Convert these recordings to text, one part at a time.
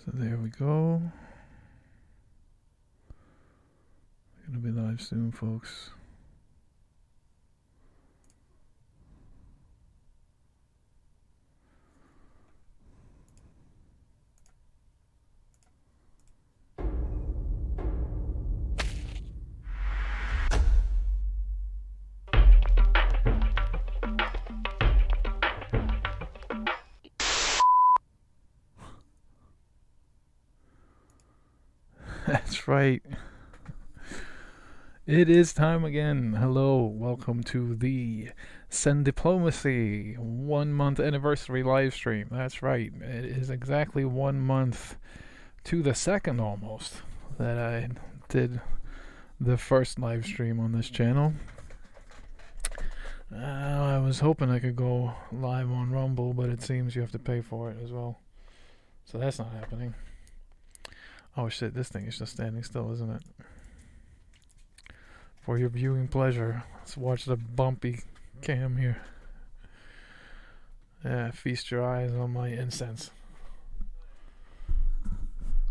So there we go. Gonna be live soon, folks. That's right. It is time again. Hello, welcome to the Send Diplomacy 1 month anniversary live stream. That's right. It is exactly 1 month to the second almost that I did the first live stream on this channel. I was hoping I could go live on Rumble, but it seems you have to pay for it as well. So that's not happening. Oh shit, this thing is just standing still, isn't it? For your viewing pleasure, let's watch the bumpy cam here. Yeah, feast your eyes on my incense.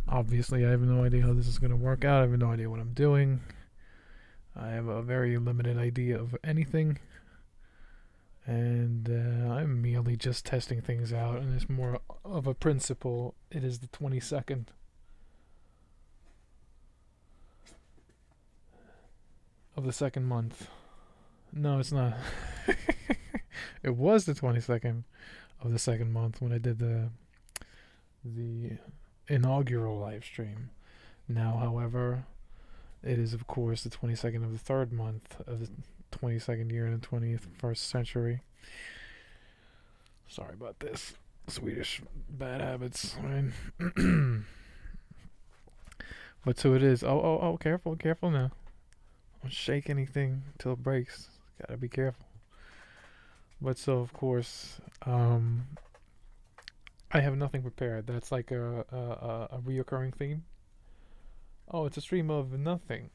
Obviously, I have no idea how this is going to work out. I have no idea what I'm doing. I have a very limited idea of anything. And I'm merely just testing things out, and it's more of a principle. It is the 22nd of the second month. No, it's not. It was the 22nd of the second month when I did the inaugural live stream. Now, however, it is of course the 22nd of the third month of the 22nd year in the 21st century. Sorry about this. Swedish bad habits. Right? But so it is. Oh, careful now. Don't shake anything till it breaks. Gotta be careful. But so of course, I have nothing prepared. That's like a reoccurring theme. Oh, it's a stream of nothing.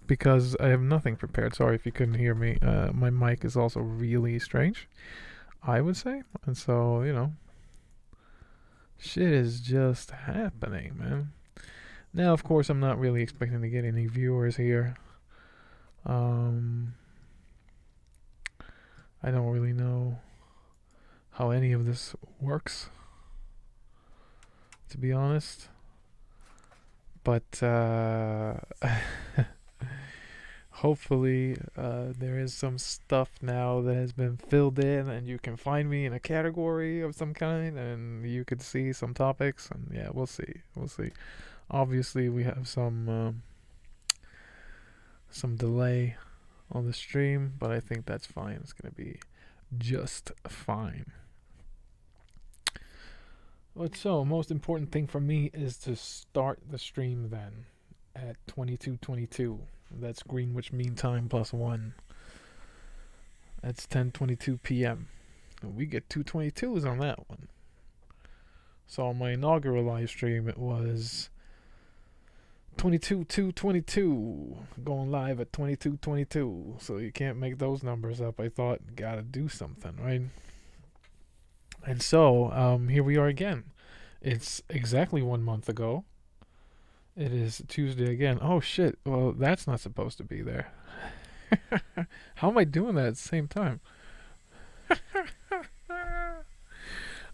Because I have nothing prepared. Sorry if you couldn't hear me. My mic is also really strange, I would say. And so, shit is just happening, man. Now, of course, I'm not really expecting to get any viewers here. I don't really know how any of this works, to be honest. But hopefully there is some stuff now that has been filled in, and you can find me in a category of some kind, and you could see some topics, and yeah, we'll see. Obviously, we have some delay on the stream, but I think that's fine. It's gonna be just fine. But so, most important thing for me is to start the stream then at 22:22. That's Greenwich Mean Time +1. That's 10:22 p.m. We get 2:22s on that one. So on my inaugural live stream, it was 22:22 going live at 22:22. So you can't make those numbers up. I thought, gotta do something, right? And so here we are again. It's exactly 1 month ago. It is Tuesday again. Oh shit! Well, that's not supposed to be there. How am I doing that at the same time?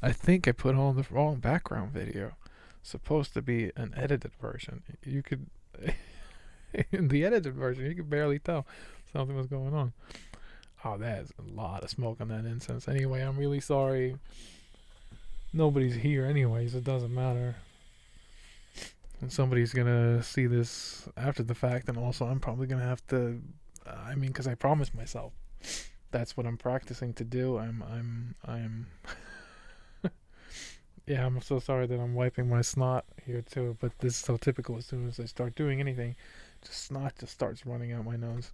I think I put on the wrong background video. Supposed to be an edited version. You could, in the edited version, you could barely tell something was going on. Oh, that's a lot of smoke on that incense. Anyway, I'm really sorry. Nobody's here anyways. It doesn't matter. And somebody's gonna see this after the fact, and also I'm probably gonna have to. Because I promised myself. That's what I'm practicing to do. I'm Yeah, I'm so sorry that I'm wiping my snot here too, but this is so typical. As soon as I start doing anything, snot just starts running out my nose.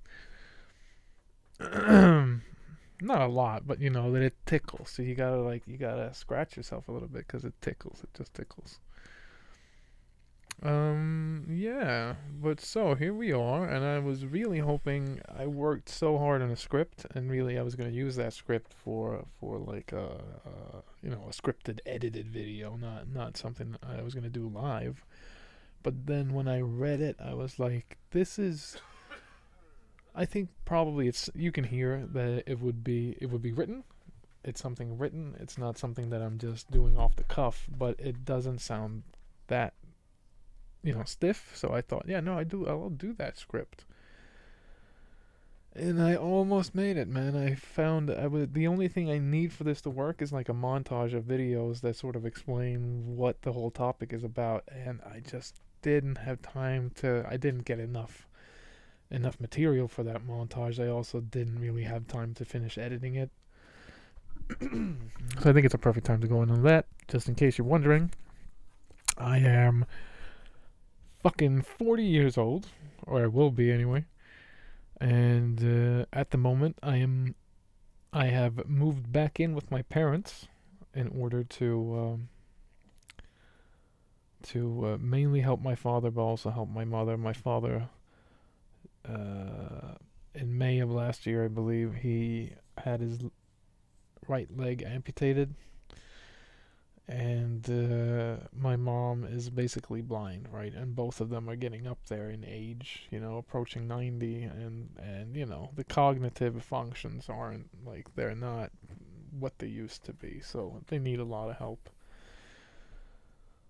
Not a lot, but that it tickles. So you gotta scratch yourself a little bit because it tickles. It just tickles. Yeah, but so here we are, and I was really hoping. I worked so hard on a script, and really I was gonna use that script for like a scripted edited video, not something I was gonna do live. But then when I read it, I was like, this is. I think probably it's you can hear that it would be written. It's something written. It's not something that I'm just doing off the cuff, but it doesn't sound that stiff. So I thought, yeah, no, I'll do that script. And I almost made it, man. I found the only thing I need for this to work is like a montage of videos that sort of explain what the whole topic is about, and I just didn't have time to. I didn't get enough material for that montage. I also didn't really have time to finish editing it. So I think it's a perfect time to go in on that. Just in case you're wondering, I am fucking 40 years old, or I will be anyway. And at the moment, I have moved back in with my parents in order to mainly help my father, but also help my mother. My father, in May of last year, I believe, he had his right leg amputated, and my mom is basically blind, right? And both of them are getting up there in age, approaching 90, and the cognitive functions aren't like they're not what they used to be, so they need a lot of help.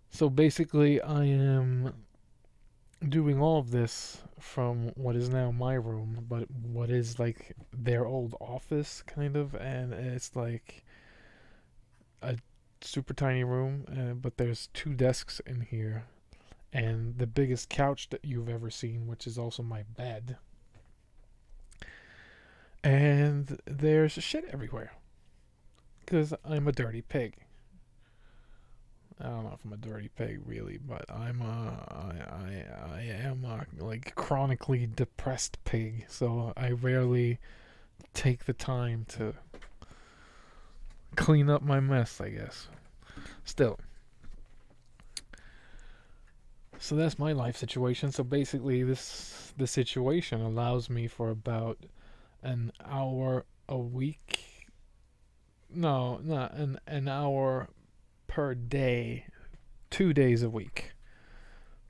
So basically, I am doing all of this from what is now my room, but what is like their old office, kind of, and it's like a super tiny room, but there's two desks in here, and the biggest couch that you've ever seen, which is also my bed. And there's shit everywhere, because I'm a dirty pig. I don't know if I'm a dirty pig really, but I am a like chronically depressed pig, so I rarely take the time to clean up my mess, I guess. Still, so that's my life situation. So basically, the situation allows me for about an hour a week. No, not an hour per day, 2 days a week.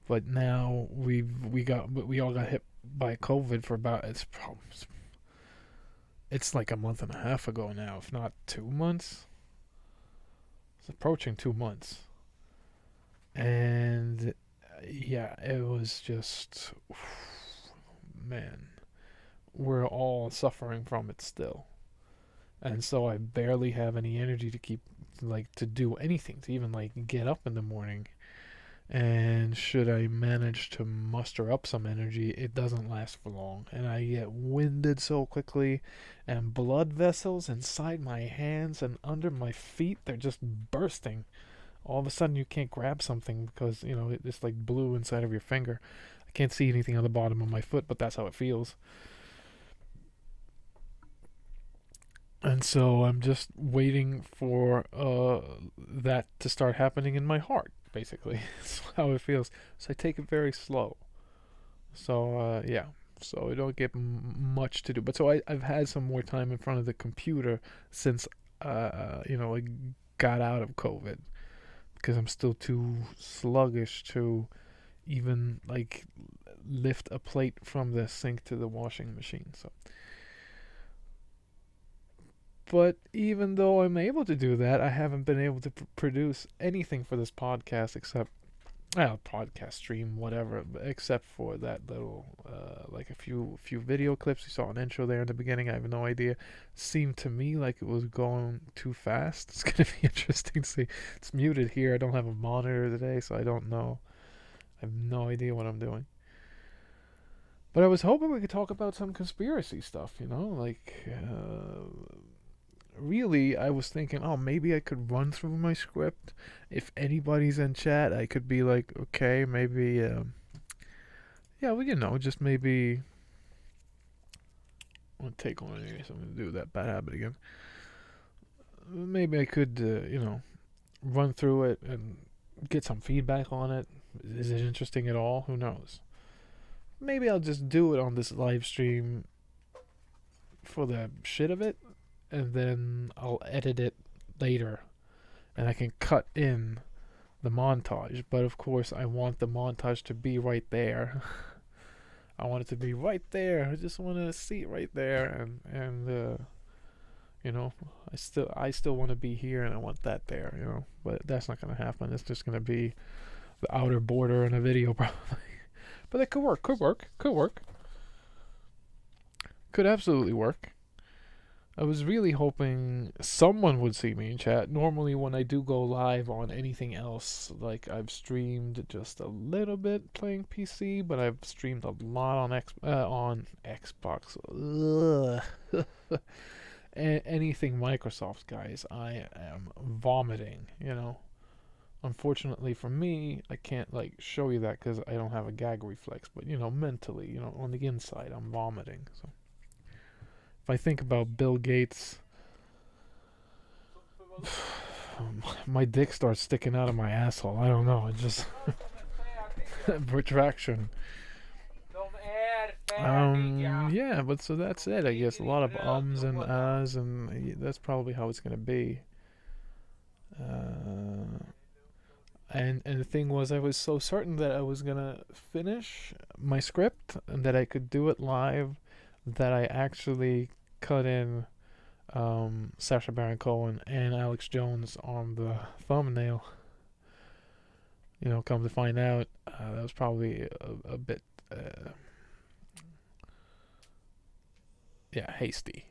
But now we all got hit by COVID for about it's like a month and a half ago now, if not 2 months. It's approaching 2 months, and yeah, it was just man, we're all suffering from it still. And so I barely have any energy to keep like to do anything, to even like get up in the morning. And should I manage to muster up some energy, it doesn't last for long, and I get winded so quickly, and blood vessels inside my hands and under my feet, they're just bursting. All of a sudden you can't grab something because it's like blue inside of your finger. I can't see anything on the bottom of my foot, but that's how it feels. And so I'm just waiting for that to start happening in my heart, basically. That's how it feels. So I take it very slow. So yeah, so I don't get much to do. But so I've had some more time in front of the computer since I got out of COVID, because I'm still too sluggish to even like lift a plate from the sink to the washing machine. So, but even though I'm able to do that, I haven't been able to produce anything for this podcast except podcast stream, whatever, except for that little like a few video clips. You saw an intro there in the beginning. I have no idea. Seemed to me like it was going too fast. It's gonna be interesting to see. It's muted here. I don't have a monitor today, so I don't know. I have no idea what I'm doing. But I was hoping we could talk about some conspiracy stuff, like really, I was thinking, oh, maybe I could run through my script. If anybody's in chat, I could be like, okay, maybe, yeah, well, just maybe. I'll take one anyway, so I'm gonna do that bad habit again. Maybe I could, run through it and get some feedback on it. Is it interesting at all? Who knows? Maybe I'll just do it on this live stream for the shit of it, and then I'll edit it later, and I can cut in the montage. But of course, I want the montage to be right there. I want it to be right there. I just want to see it right there, and you know, I still want to be here, and I want that there. But that's not gonna happen. It's just gonna be the outer border in a video, probably. But it could work. Could work. Could work. Could absolutely work. I was really hoping someone would see me in chat. Normally, when I do go live on anything else, like I've streamed just a little bit playing PC, but I've streamed a lot on Xbox. Anything Microsoft, guys, I am vomiting. Unfortunately for me, I can't like show you that because I don't have a gag reflex. But mentally, on the inside, I'm vomiting. So if I think about Bill Gates, my dick starts sticking out of my asshole. I don't know. It just retraction. Yeah, but so that's it. I guess a lot of ums and ahs, and that's probably how it's gonna be. And the thing was, I was so certain that I was gonna finish my script and that I could do it live, that I actually cut in Sacha Baron Cohen and Alex Jones on the thumbnail. Come to find out, that was probably a bit, hasty.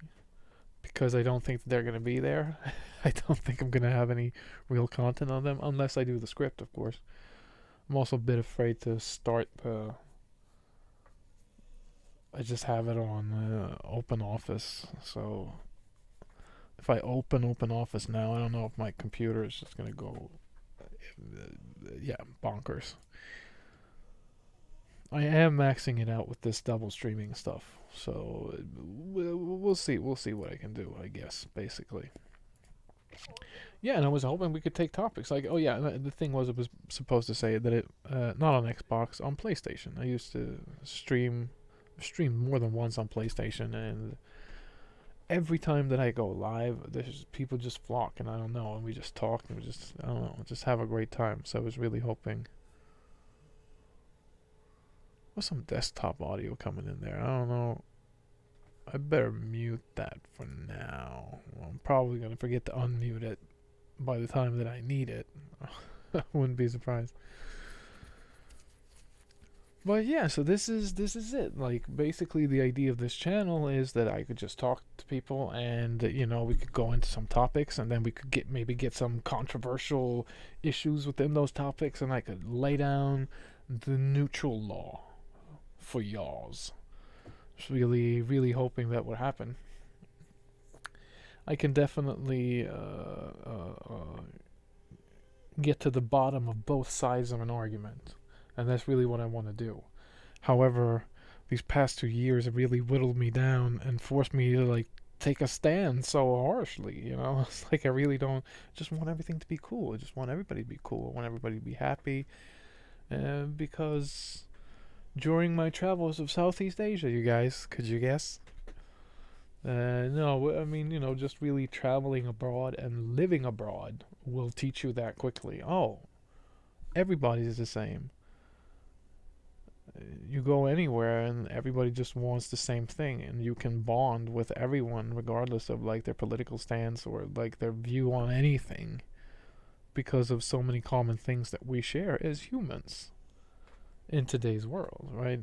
Because I don't think that they're going to be there. I don't think I'm going to have any real content on them, unless I do the script, of course. I'm also a bit afraid to start I just have it on Open Office, so if I open Office now, I don't know if my computer is just going to go, bonkers. I am maxing it out with this double streaming stuff, so we'll see. We'll see what I can do, I guess, basically. Yeah, and I was hoping we could take topics like, oh yeah, the thing was, it was supposed to say that it not on Xbox, on PlayStation. I used to stream more than once on PlayStation, and every time that I go live, there's people just flock, and I don't know, and we just talk, and I don't know, just have a great time. So I was really hoping. What's some desktop audio coming in there? I don't know. I better mute that for now. I'm probably gonna forget to unmute it by the time that I need it. I wouldn't be surprised. But yeah, so this is it. Like, basically the idea of this channel is that I could just talk to people, and we could go into some topics, and then we could get some controversial issues within those topics, and I could lay down the neutral law for y'alls. Just really, really hoping that would happen. I can definitely get to the bottom of both sides of an argument, and that's really what I want to do. However, these past 2 years have really whittled me down and forced me to like take a stand so harshly. It's like I really don't just want everything to be cool. I just want everybody to be cool. I want everybody to be happy, because during my travels of Southeast Asia, you guys, could you guess? No, I mean, just really traveling abroad and living abroad will teach you that quickly. Oh, everybody's the same. You go anywhere and everybody just wants the same thing, and you can bond with everyone regardless of like their political stance or like their view on anything, because of so many common things that we share as humans in today's world, right?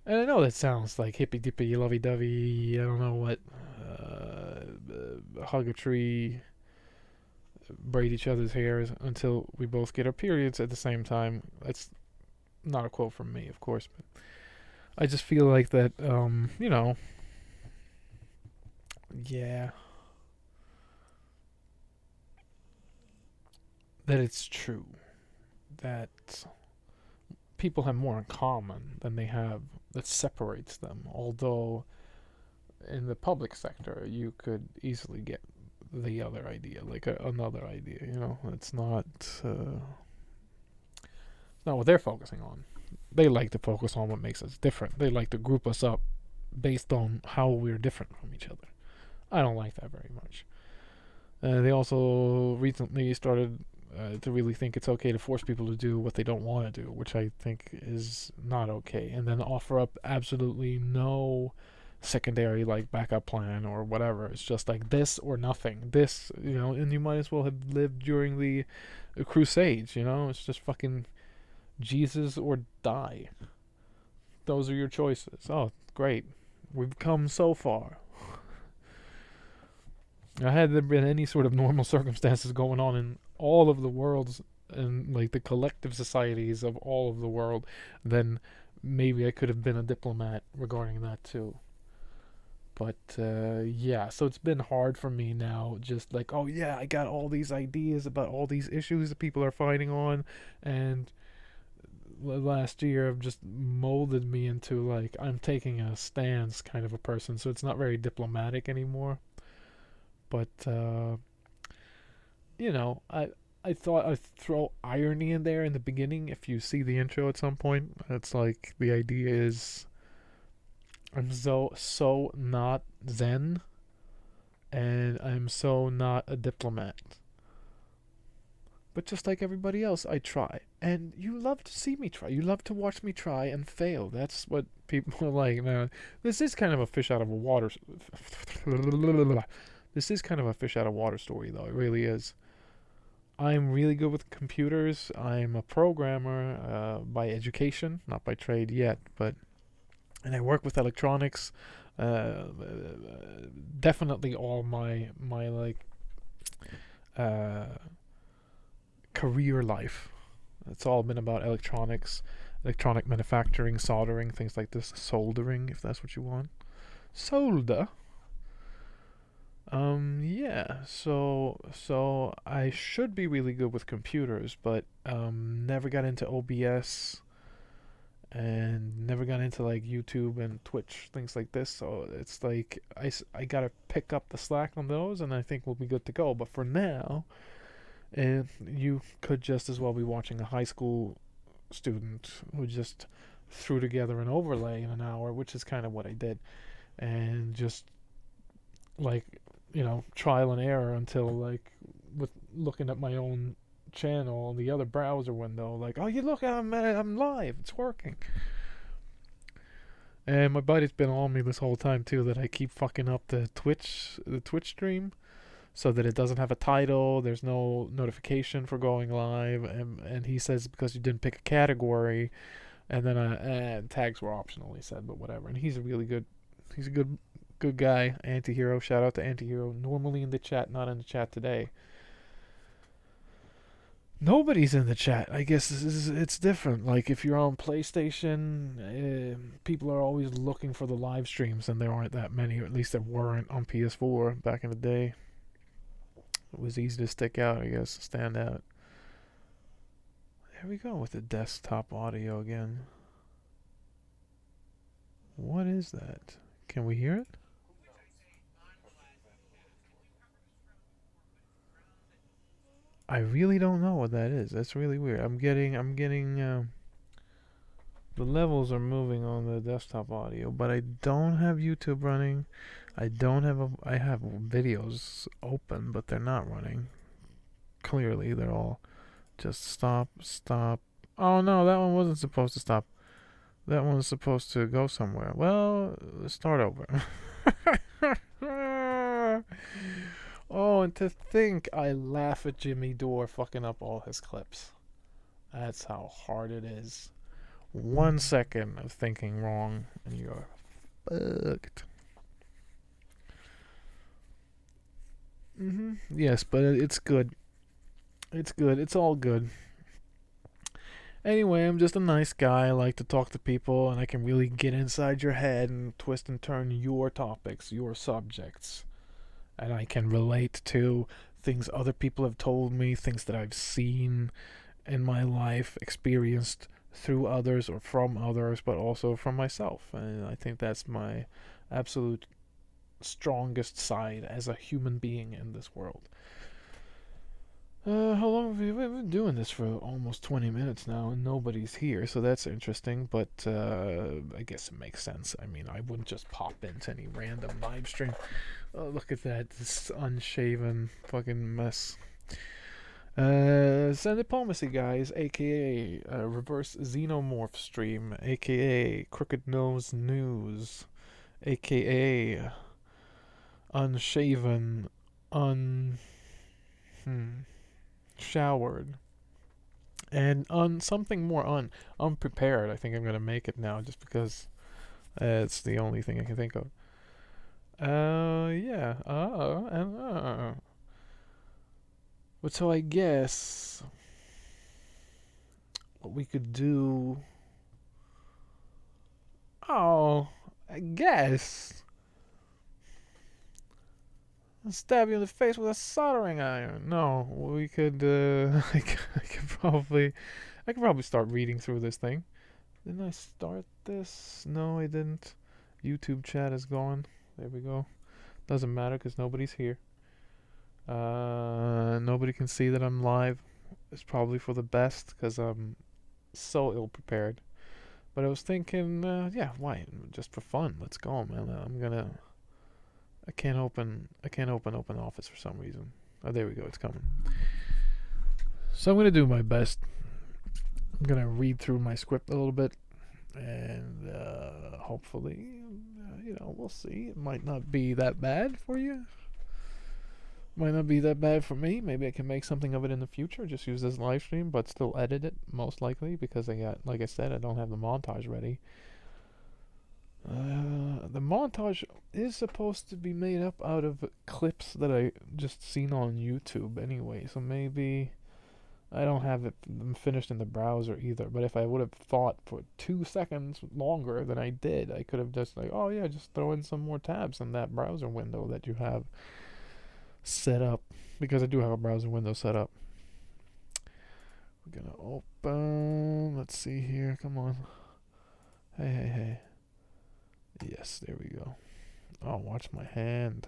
And I know that sounds like hippy dippy, lovey dovey, I don't know what, hug a tree, braid each other's hairs until we both get our periods at the same time. That's not a quote from me, of course, but I just feel like that, yeah, that it's true that people have more in common than they have that separates them. Although in the public sector, you could easily get the other idea, like another idea. It's not. Not what they're focusing on. They like to focus on what makes us different. They like to group us up based on how we're different from each other. I don't like that very much. They also recently started to really think it's okay to force people to do what they don't want to do, which I think is not okay. And then offer up absolutely no secondary like backup plan or whatever. It's just like this or nothing. This, and you might as well have lived during the Crusades. It's just fucking Jesus or die. Those are your choices. Oh, great. We've come so far. Had there been any sort of normal circumstances going on in all of the worlds and like the collective societies of all of the world, then maybe I could have been a diplomat regarding that too. But yeah, so it's been hard for me now. Just like, oh yeah, I got all these ideas about all these issues that people are fighting on, and last year have just molded me into like I'm taking a stance kind of a person. So it's not very diplomatic anymore. But I thought I'd throw irony in there in the beginning. If you see the intro at some point, it's like the idea is I'm so not Zen, and I'm so not a diplomat. But just like everybody else, I try. And you love to see me try. You love to watch me try and fail. That's what people are like, man. This is kind of a fish out of a water. This is kind of a fish out of water story, though. It really is. I'm really good with computers. I'm a programmer by education, not by trade yet, and I work with electronics. Definitely all my like uh, career life. It's all been about electronics, electronic manufacturing, soldering, things like this, soldering, if that's what you want. Solder. Yeah, so I should be really good with computers, but never got into OBS and never got into like YouTube and Twitch, things like this. So it's like I gotta pick up the slack on those, and I think we'll be good to go. But for now, you could just as well be watching a high school student who just threw together an overlay in an hour, which is kind of what I did, and just like trial and error until like with looking at my own channel on the other browser window, like, oh, you look, I'm live, it's working. And my buddy's been on me this whole time too that I keep fucking up the Twitch stream so that it doesn't have a title, there's no notification for going live, and he says because you didn't pick a category, and then and tags were optional, he said, but whatever. And he's a good guy, Antihero. Shout out to Antihero. Normally in the chat, not in the chat today. Nobody's in the chat. I guess it's different. Like if you're on PlayStation, people are always looking for the live streams, and there aren't that many. Or at least there weren't on PS4 back in the day. It was easy to stick out, I guess, stand out. There we go with the desktop audio again. What is that? Can we hear it? I really don't know what that is. That's really weird. I'm getting the levels are moving on the desktop audio, but I don't have YouTube running. I have videos open, but they're not running. Clearly, they're all just stop. Oh no, that one wasn't supposed to stop. That one was supposed to go somewhere. Well, let's start over. Oh, and to think I laugh at Jimmy Dore fucking up all his clips. That's how hard it is. 1 second of thinking wrong, and you're fucked. Yes, but it's good. It's good. It's all good. Anyway, I'm just a nice guy. I like to talk to people, and I can really get inside your head and twist and turn your topics, your subjects. And I can relate to things other people have told me, things that I've seen in my life, experienced through others or from others, but also from myself. And I think that's my absolute strongest side as a human being in this world. How long have we been doing this for? Almost 20 minutes now, and nobody's here, so that's interesting. But I guess it makes sense. I mean, I wouldn't just pop into any random live stream. Oh, look at that, this unshaven fucking mess. Zen Diplomacy, guys, aka Reverse Xenomorph Stream, aka Crooked Nose News, aka Unshaven, un. Showered, and something more unprepared. I think I'm gonna make it now, just because it's the only thing I can think of. Yeah. But so I guess what we could do. Oh, I guess stab you in the face with a soldering iron. No, we could. I could probably start reading through this thing. Didn't I start this? No, I didn't. YouTube chat is gone. There we go. Doesn't matter because nobody's here. Nobody can see that I'm live. It's probably for the best because I'm so ill prepared. But I was thinking, yeah, why? Just for fun. Let's go, man. I can't open open office for some reason. Oh, there we go. It's coming. So I'm gonna do my best. I'm gonna read through my script a little bit, and hopefully, we'll see. It might not be that bad for you. Might not be that bad for me. Maybe I can make something of it in the future. Just use this live stream, but still edit it most likely because like I said, I don't have the montage ready. The montage is supposed to be made up out of clips that I just seen on YouTube anyway, so maybe I don't have it finished in the browser either. But if I would have thought for 2 seconds longer than I did, I could have just oh yeah, just throw in some more tabs in that browser window that you have set up, because I do have a browser window set up. We're gonna open. Let's see here. Come on. Hey. Yes, there we go. Oh, watch my hand.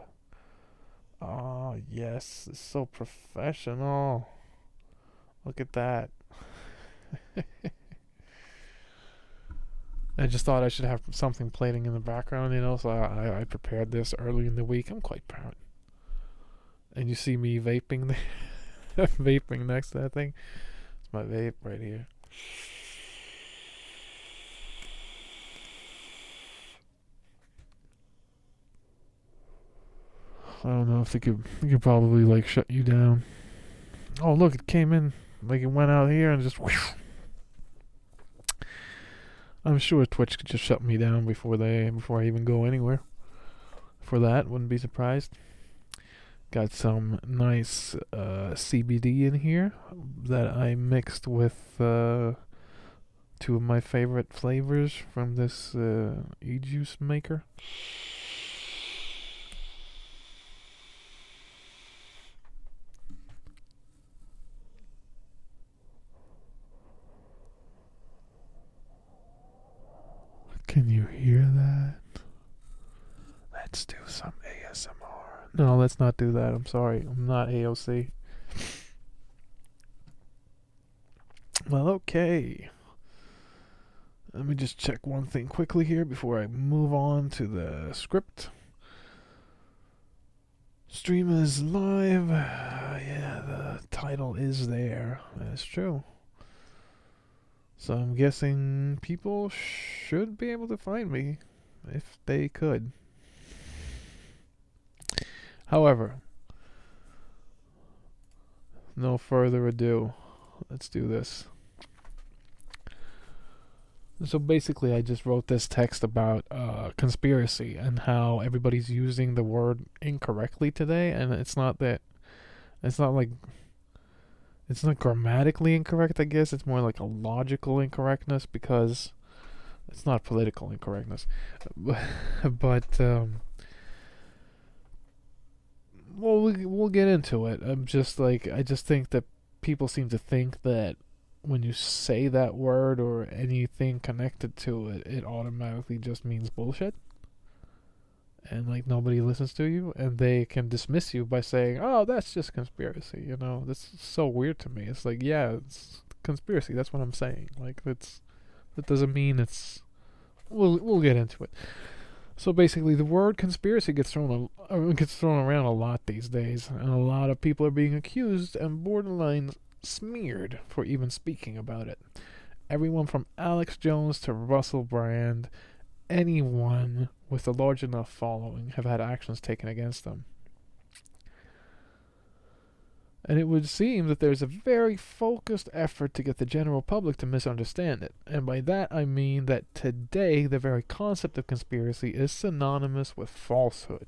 Oh, yes. It's so professional. Look at that. I just thought I should have something playing in the background, so I prepared this early in the week. I'm quite proud. And you see me vaping there, vaping next to that thing. It's my vape right here. I don't know if it could probably shut you down. Oh look, it came in it went out here and just whoosh. I'm sure Twitch could just shut me down before I even go anywhere. For that, wouldn't be surprised. Got some nice CBD in here that I mixed with 2 of my favorite flavors from this e-juice maker. Can you hear that? Let's do some ASMR. No, let's not do that. I'm sorry. I'm not AOC. Well, okay. Let me just check one thing quickly here before I move on to the script. Stream is live. Yeah, the title is there. That's true. So I'm guessing people should be able to find me if they could. However, no further ado. Let's do this. So basically, I just wrote this text about conspiracy and how everybody's using the word incorrectly today, and it's not grammatically incorrect, I guess. It's more like a logical incorrectness, because it's not political incorrectness. But we'll get into it. I just think that people seem to think that when you say that word or anything connected to it, it automatically just means bullshit. and like nobody listens to you, and they can dismiss you by saying, "Oh, that's just conspiracy." You know, that's so weird to me. It's like, yeah, it's conspiracy. That's what I'm saying. Like that doesn't mean it's. We'll get into it. So basically, the word conspiracy gets thrown around a lot these days, and a lot of people are being accused and borderline smeared for even speaking about it. Everyone from Alex Jones to Russell Brand, anyone with a large enough following have had actions taken against them. And it would seem that there's a very focused effort to get the general public to misunderstand it. And by that I mean that today the very concept of conspiracy is synonymous with falsehood.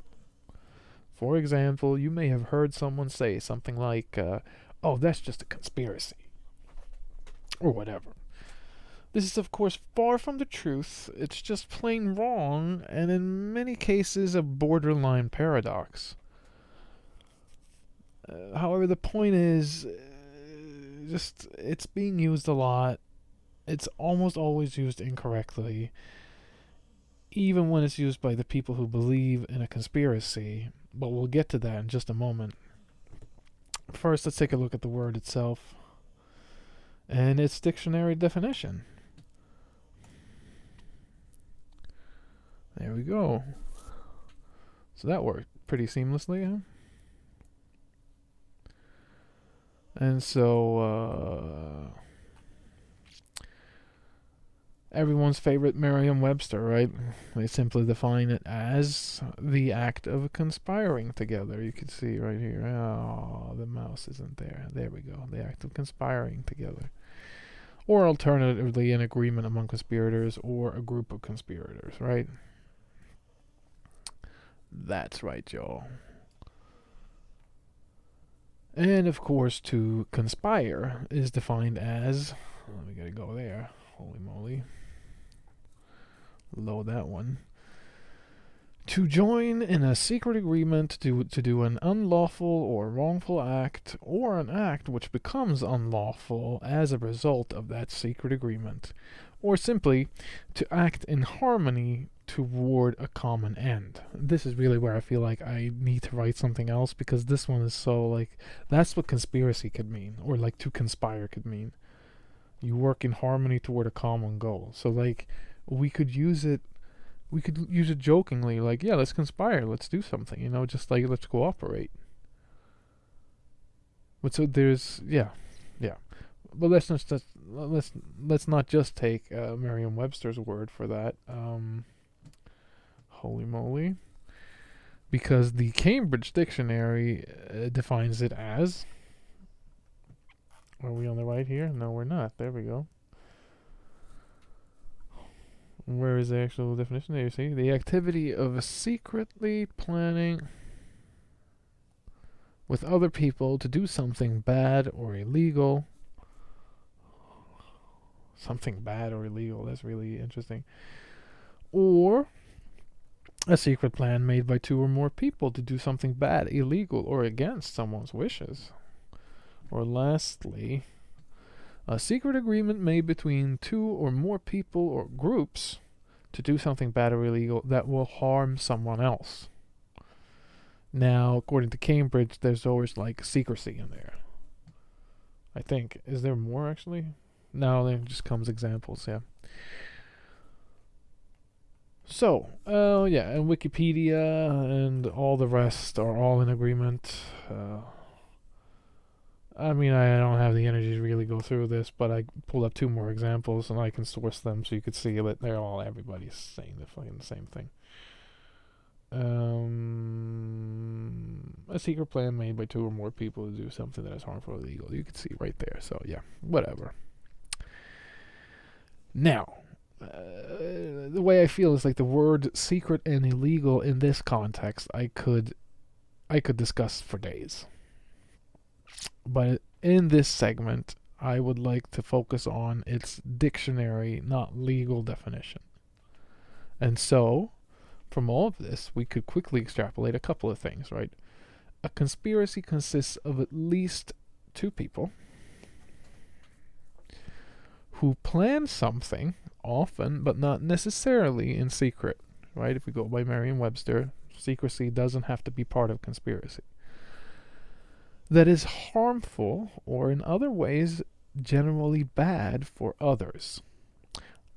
For example, you may have heard someone say something like, oh, that's just a conspiracy. Or whatever. This is, of course, far from the truth. It's just plain wrong, and in many cases, a borderline paradox. However, the point is, just it's being used a lot. It's almost always used incorrectly, even when it's used by the people who believe in a conspiracy. But we'll get to that in just a moment. First, let's take a look at the word itself and its dictionary definition. There we go. So that worked pretty seamlessly, huh? And so, everyone's favorite Merriam-Webster, right? They simply define it as the act of conspiring together. You can see right here. Oh, the mouse isn't there. There we go. The act of conspiring together. Or alternatively, an agreement among conspirators or a group of conspirators, right? That's right, y'all. And of course, to conspire is defined as, we gotta go there, holy moly, load that one. To join in a secret agreement to do an unlawful or wrongful act, or an act which becomes unlawful as a result of that secret agreement, or simply to act in harmony toward a common end. This is really where I feel like I need to write something else, because this one is so like, that's what conspiracy could mean, or like to conspire could mean. You work in harmony toward a common goal. So like we could use it jokingly, like, yeah, let's conspire, let's do something, you know, just like let's cooperate. But so there's yeah. But let's not just take Merriam-Webster's word for that. Holy moly. Because the Cambridge Dictionary defines it as... Are we on the right here? No, we're not. There we go. Where is the actual definition? There you see. The activity of secretly planning with other people to do something bad or illegal. Something bad or illegal. That's really interesting. Or a secret plan made by two or more people to do something bad, illegal, or against someone's wishes. Or lastly, a secret agreement made between two or more people or groups to do something bad or illegal that will harm someone else. Now, according to Cambridge, there's always like secrecy in there. I think. Is there more actually? No, there just comes examples, yeah. So, yeah, and Wikipedia and all the rest are all in agreement. I mean, I don't have the energy to really go through this, but I pulled up two more examples and I can source them so you could see that everybody's saying the same thing. A secret plan made by two or more people to do something that is harmful or illegal. You can see right there. So, yeah, whatever. Now, the way I feel is like the word secret and illegal in this context I could discuss for days. But in this segment, I would like to focus on its dictionary, not legal definition. And so, from all of this, we could quickly extrapolate a couple of things, right? A conspiracy consists of at least two people who plan something, often, but not necessarily in secret, right? If we go by Merriam-Webster, Secrecy doesn't have to be part of conspiracy. That is harmful, or in other ways generally bad for others,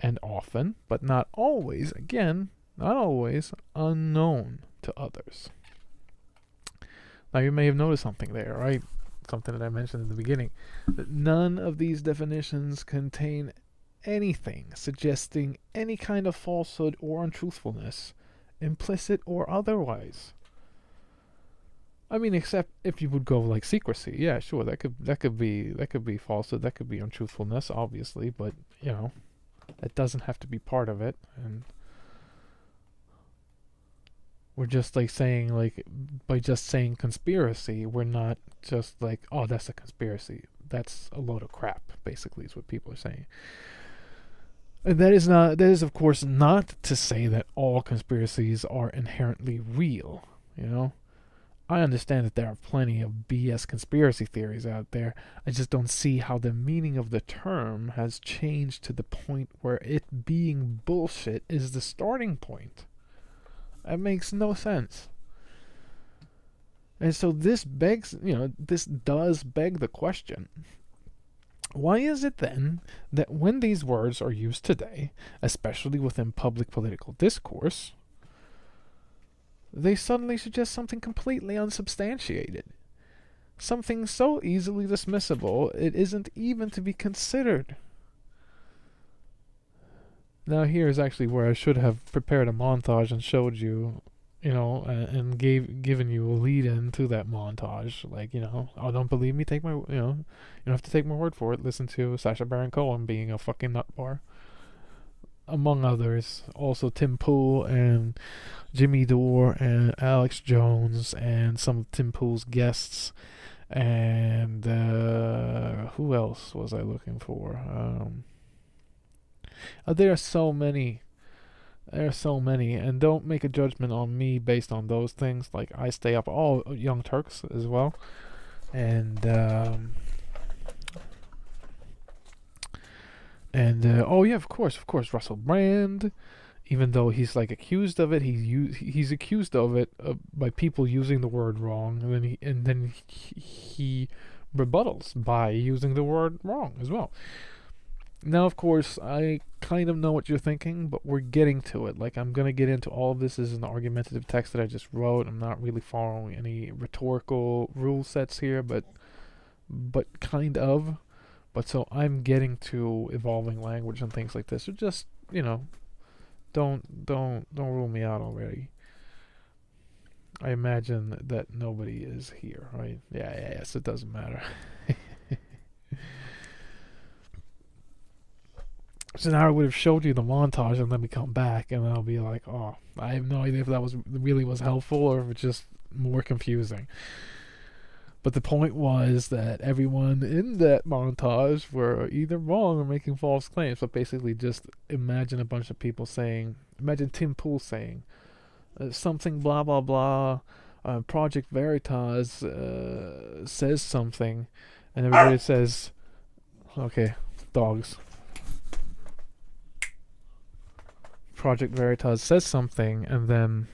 and often, but not always, again, not always, unknown to others. Now you may have noticed something there, right? Something that I mentioned in the beginning, that none of these definitions contain anything suggesting any kind of falsehood or untruthfulness, implicit or otherwise. I mean, except if you would go like secrecy, yeah, sure, that could be falsehood, that could be untruthfulness, obviously, but that doesn't have to be part of it. And we're just like saying, like, by just saying conspiracy, we're not just like, oh, that's a conspiracy. That's a load of crap, basically, is what people are saying. And that is of course not to say that all conspiracies are inherently real, I understand that there are plenty of BS conspiracy theories out there. I just don't see how the meaning of the term has changed to the point where it being bullshit is the starting point. That makes no sense. And so this does beg the question. Why is it then that when these words are used today, especially within public political discourse, they suddenly suggest something completely unsubstantiated? Something so easily dismissible, it isn't even to be considered. Now here's actually where I should have prepared a montage and showed you, and given you a lead in to that montage. Like, oh, don't believe me? Take my, you don't have to take my word for it. Listen to Sacha Baron Cohen being a fucking nutbar. Among others, also Tim Pool and Jimmy Dore and Alex Jones and some of Tim Pool's guests, and who else was I looking for? There are so many. And don't make a judgment on me based on those things. Like, I stay up all Young Turks as well, and oh yeah, of course, Russell Brand. Even though he's like accused of it, he's accused of it by people using the word wrong, and then he rebuttals by using the word wrong as well. Now, of course, I kind of know what you're thinking, but we're getting to it. Like, I'm going to get into all of this as an argumentative text that I just wrote. I'm not really following any rhetorical rule sets here, but kind of. But so I'm getting to evolving language and things like this. So just, don't rule me out already. I imagine that nobody is here, right? Yes, it doesn't matter. So now I would have showed you the montage and then we come back and I'll be like, oh, I have no idea if that really was helpful or if it's just more confusing. But the point was that everyone in that montage were either wrong or making false claims. But basically just imagine a bunch of people saying, imagine Tim Pool saying something blah blah blah, Project Veritas says something, and everybody says, okay, dogs. Project Veritas says something, and then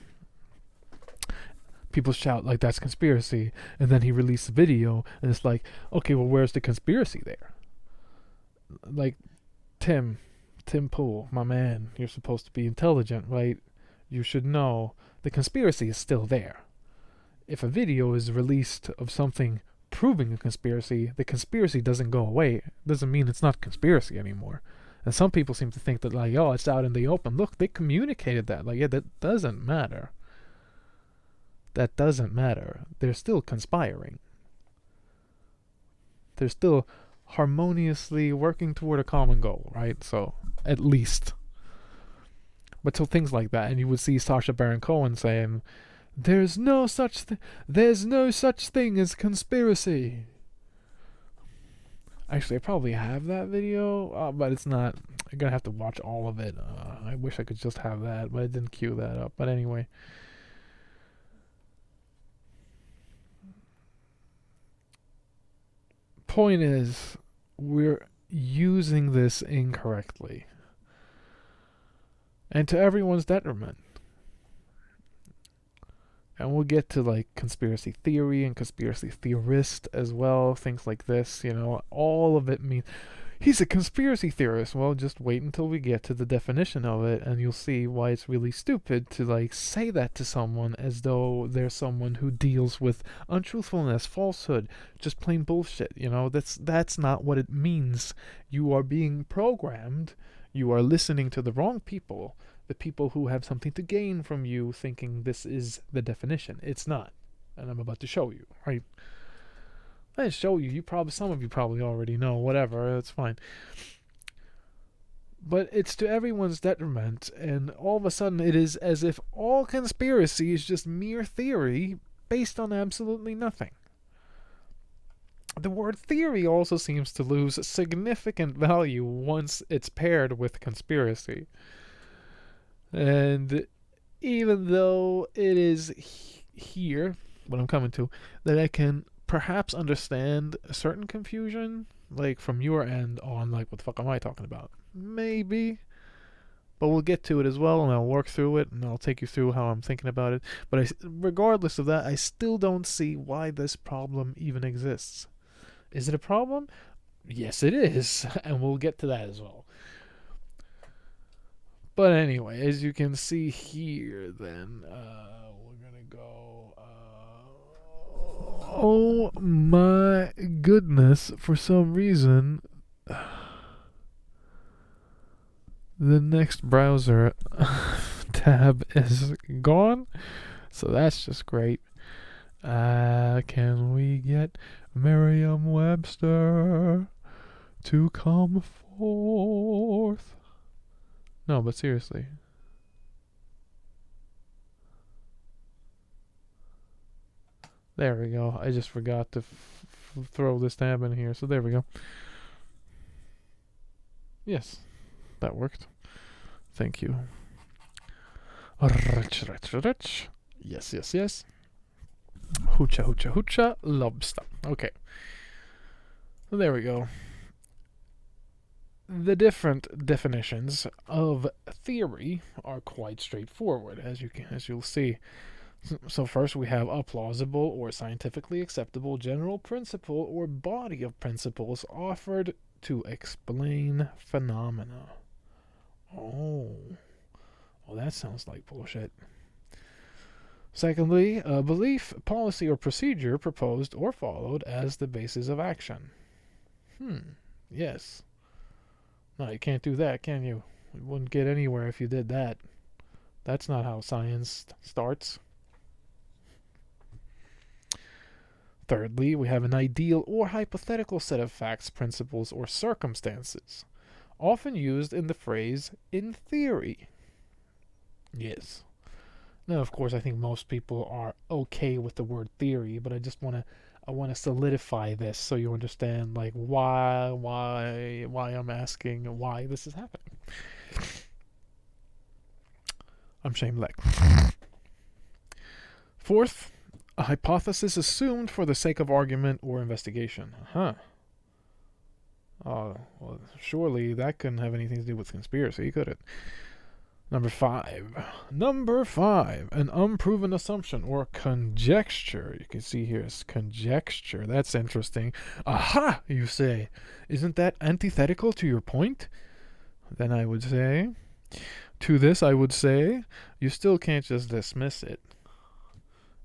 people shout like that's conspiracy, and then he released a video, and it's like, okay, well, where's the conspiracy there? Like, Tim Pool, my man, you're supposed to be intelligent, right? You should know the conspiracy is still there. If a video is released of something proving a conspiracy, the conspiracy doesn't go away. It doesn't mean it's not conspiracy anymore. And some people seem to think that, like, oh, it's out in the open. Look, they communicated that. Like, yeah, that doesn't matter. That doesn't matter. They're still conspiring. They're still harmoniously working toward a common goal, right? So, at least. But so things like that, and you would see Sacha Baron Cohen saying, there's no such thing as conspiracy. Actually, I probably have that video, but it's not. I'm gonna have to watch all of it. I wish I could just have that, but I didn't queue that up. But anyway. Point is, we're using this incorrectly. And to everyone's detriment. And we'll get to like conspiracy theory and conspiracy theorist as well, things like this, all of it means he's a conspiracy theorist. Well, just wait until we get to the definition of it and you'll see why it's really stupid to like say that to someone as though they're someone who deals with untruthfulness, falsehood, just plain bullshit. That's not what it means. You are being programmed. You are listening to the wrong people. The people who have something to gain from you thinking this is the definition. It's not. And I'm about to show you, right? I show you. Some of you probably already know. Whatever, it's fine. But it's to everyone's detriment, and all of a sudden it is as if all conspiracy is just mere theory based on absolutely nothing. The word theory also seems to lose significant value once it's paired with conspiracy. And even though it is here, what I'm coming to, that I can perhaps understand a certain confusion, like from your end on, like, what the fuck am I talking about? Maybe. But we'll get to it as well, and I'll work through it, and I'll take you through how I'm thinking about it. But regardless of that, I still don't see why this problem even exists. Is it a problem? Yes, it is, and we'll get to that as well. But anyway, as you can see here, then, we're going to go... oh my goodness, for some reason, the next browser tab is gone. So that's just great. Can we get Merriam-Webster to come forth? No, but seriously. There we go. I just forgot to throw this tab in here. So there we go. Yes, that worked. Thank you. Yes, yes, yes. Hoocha, hoocha, hoocha. Lobster. Okay. So there we go. The different definitions of theory are quite straightforward, as you'll see. So first we have a plausible or scientifically acceptable general principle or body of principles offered to explain phenomena. Oh, well, that sounds like bullshit. Secondly, a belief, policy, or procedure proposed or followed as the basis of action. Yes. No, you can't do that, can you? You wouldn't get anywhere if you did that. That's not how science starts. Thirdly, we have an ideal or hypothetical set of facts, principles, or circumstances, often used in the phrase "in theory." Yes. Now, of course, I think most people are okay with the word theory, but I want to solidify this so you understand, like, why I'm asking why this is happening. I'm shamed leg. Fourth, a hypothesis assumed for the sake of argument or investigation. Oh, well, surely that couldn't have anything to do with conspiracy, could it? Number five, an unproven assumption or conjecture. You can see here is conjecture. That's interesting. Aha, you say. Isn't that antithetical to your point? Then I would say, to this I would say, you still can't just dismiss it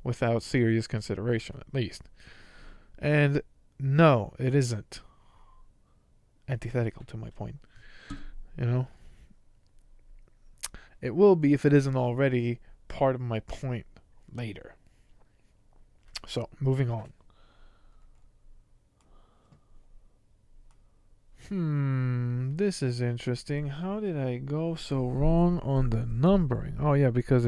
without serious consideration, at least. And no, it isn't antithetical to my point. It will be if it isn't already part of my point later. So, moving on. This is interesting. How did I go so wrong on the numbering? Oh yeah, because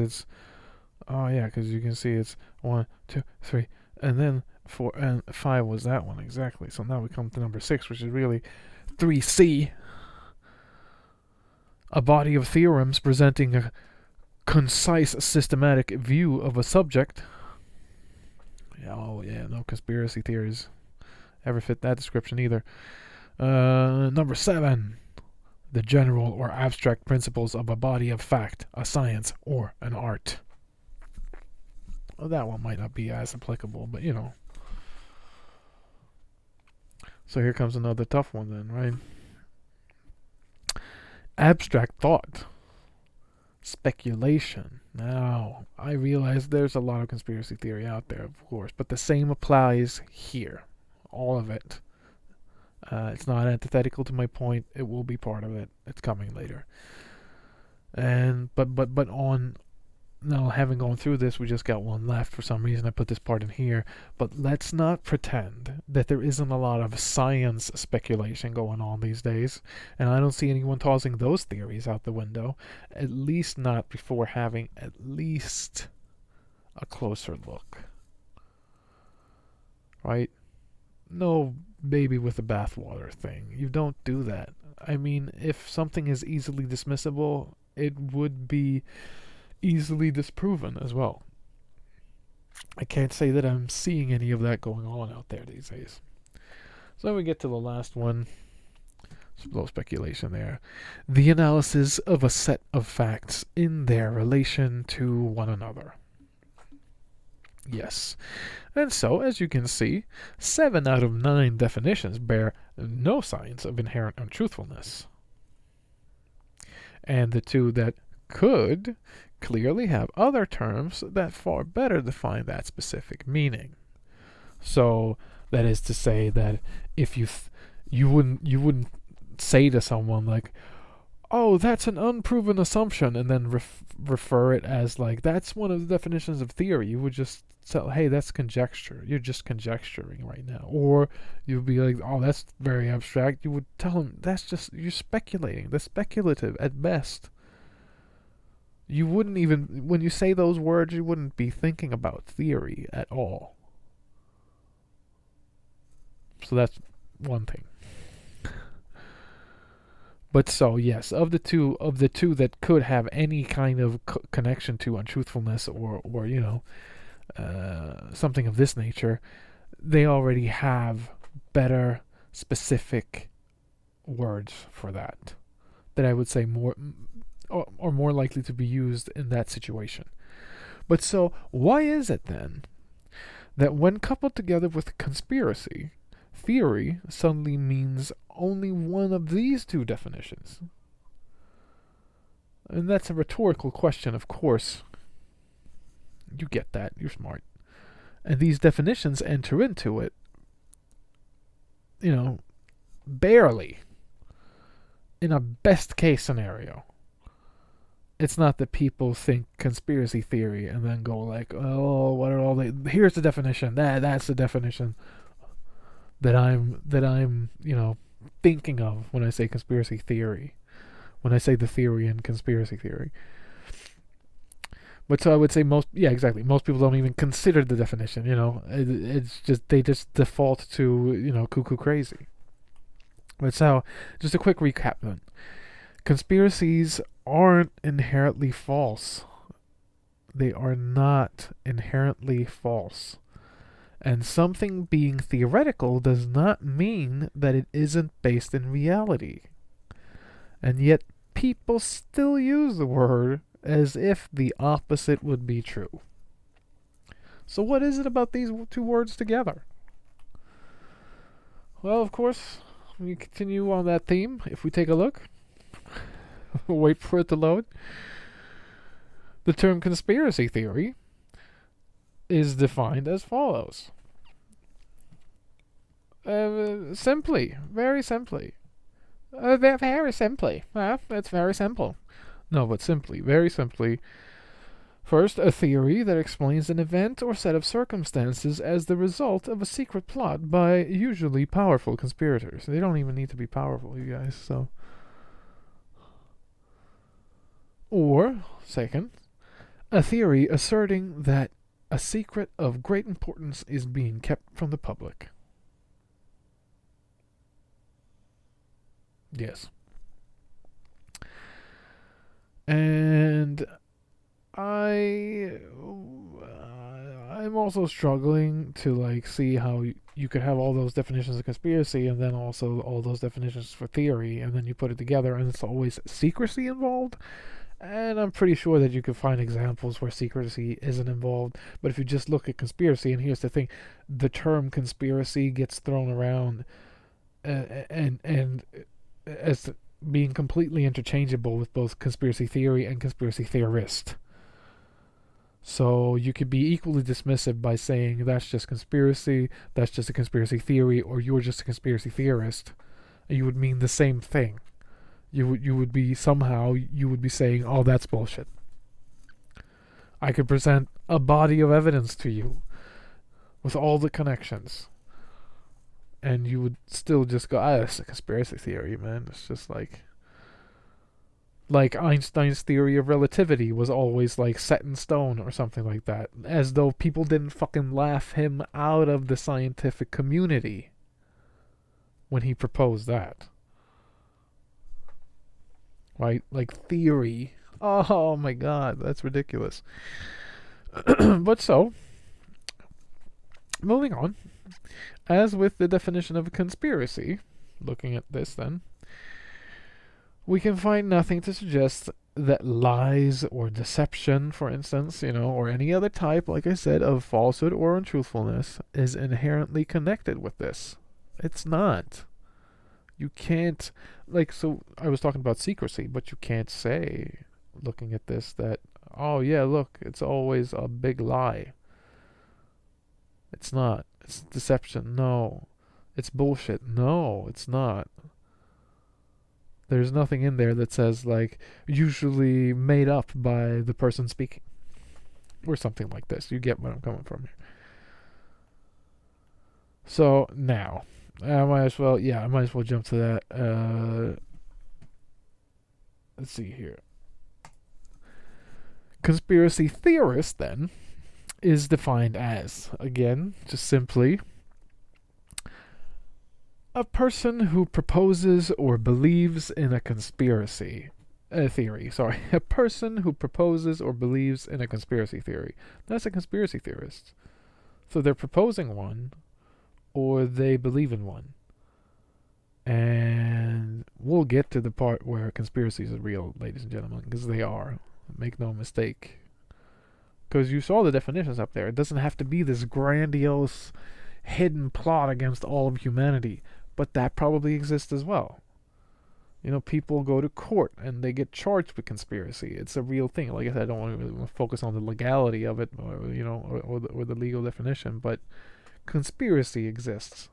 you can see it's 1, 2, 3, and then 4 and 5 was that one exactly. So now we come to number 6, which is really 3C. A body of theorems presenting a concise, systematic view of a subject. No conspiracy theories ever fit that description either. Number 7, the general or abstract principles of a body of fact, a science, or an art. that one might not be as applicable, but you know. So here comes another tough one then, right? Abstract thought. Speculation. Now, I realize there's a lot of conspiracy theory out there, of course, but the same applies here. All of it. It's not antithetical to my point. It will be part of it. It's coming later. And but on now, having gone through this, we just got one left. For some reason, I put this part in here. But let's not pretend that there isn't a lot of science speculation going on these days. And I don't see anyone tossing those theories out the window. At least not before having at least a closer look. Right? No baby with the bathwater thing. You don't do that. I mean, if something is easily dismissible, it would be easily disproven as well. I can't say that I'm seeing any of that going on out there these days. So we get to the last one. Some low speculation there. The analysis of a set of facts in their relation to one another. Yes. And so, as you can see, 7 out of 9 definitions bear no signs of inherent untruthfulness. And the 2 that could clearly have other terms that far better define that specific meaning. So that is to say that if you wouldn't say to someone like, "Oh, that's an unproven assumption," and then refer it as like that's one of the definitions of theory. You would just say, "Hey, that's conjecture. You're just conjecturing right now." Or you'd be like, "Oh, that's very abstract." You would tell them that's just you're speculating. That's speculative at best. You wouldn't even, when you say those words, you wouldn't be thinking about theory at all. So that's one thing. But so, yes, of the two that could have any kind of connection to untruthfulness or you know, something of this nature, they already have better specific words for that I would say more or more likely to be used in that situation. But so, why is it then that when coupled together with conspiracy, theory suddenly means only one of these 2 definitions? And that's a rhetorical question, of course. You get that, you're smart. And these definitions enter into it, you know, barely. In a best case scenario. It's not that people think conspiracy theory and then go like, "Oh, what are all the? Here's the definition. That's the definition that I'm you know thinking of when I say conspiracy theory. When I say the theory in conspiracy theory." But so I would say most people don't even consider the definition. You know, it's just they just default to cuckoo crazy. But so just a quick recap then. Conspiracies aren't inherently false. They are not inherently false. And something being theoretical does not mean that it isn't based in reality. And yet people still use the word as if the opposite would be true. So what is it about these 2 words together? Well, of course, we continue on that theme. If we take a look, wait for it to load. The term conspiracy theory is defined as follows. Simply, very simply. Very simply. It's very simple. No, but simply, very simply. First, a theory that explains an event or set of circumstances as the result of a secret plot by usually powerful conspirators. They don't even need to be powerful, you guys, so. Or, second, a theory asserting that a secret of great importance is being kept from the public. Yes. And I'm also struggling to see how you could have all those definitions of conspiracy and then also all those definitions for theory, and then you put it together and it's always secrecy involved. And I'm pretty sure that you could find examples where secrecy isn't involved. But if you just look at conspiracy, and here's the thing, the term conspiracy gets thrown around and as being completely interchangeable with both conspiracy theory and conspiracy theorist. So you could be equally dismissive by saying that's just conspiracy, that's just a conspiracy theory, or you're just a conspiracy theorist. You would mean the same thing. You would be somehow you would be saying, oh, that's bullshit. I could present a body of evidence to you with all the connections, and you would still just go, it's a conspiracy theory, man. It's just like Einstein's theory of relativity was always like set in stone or something like that, as though people didn't fucking laugh him out of the scientific community when he proposed that. Right? Like theory. Oh my god, that's ridiculous. But so, moving on. As with the definition of a conspiracy, looking at this then, we can find nothing to suggest that lies or deception, for instance, or any other type, like I said, of falsehood or untruthfulness is inherently connected with this. It's not. You can't, so I was talking about secrecy, but you can't say, looking at this, that, oh yeah, look, it's always a big lie. It's not. It's deception. No. It's bullshit. No, it's not. There's nothing in there that says, usually made up by the person speaking. Or something like this. You get where I'm coming from here. So, now, I might as well jump to that. Let's see here. Conspiracy theorist, then, is defined as, again, just simply, a person who proposes or believes in a conspiracy theory. Sorry, a person who proposes or believes in a conspiracy theory. That's a conspiracy theorist. So they're proposing one, or they believe in one. And we'll get to the part where conspiracies are real, ladies and gentlemen, because they are. Make no mistake. Because you saw the definitions up there. It doesn't have to be this grandiose, hidden plot against all of humanity. But that probably exists as well. People go to court and they get charged with conspiracy. It's a real thing. Like I said, I don't want to really focus on the legality of it, or the legal definition. But conspiracy exists.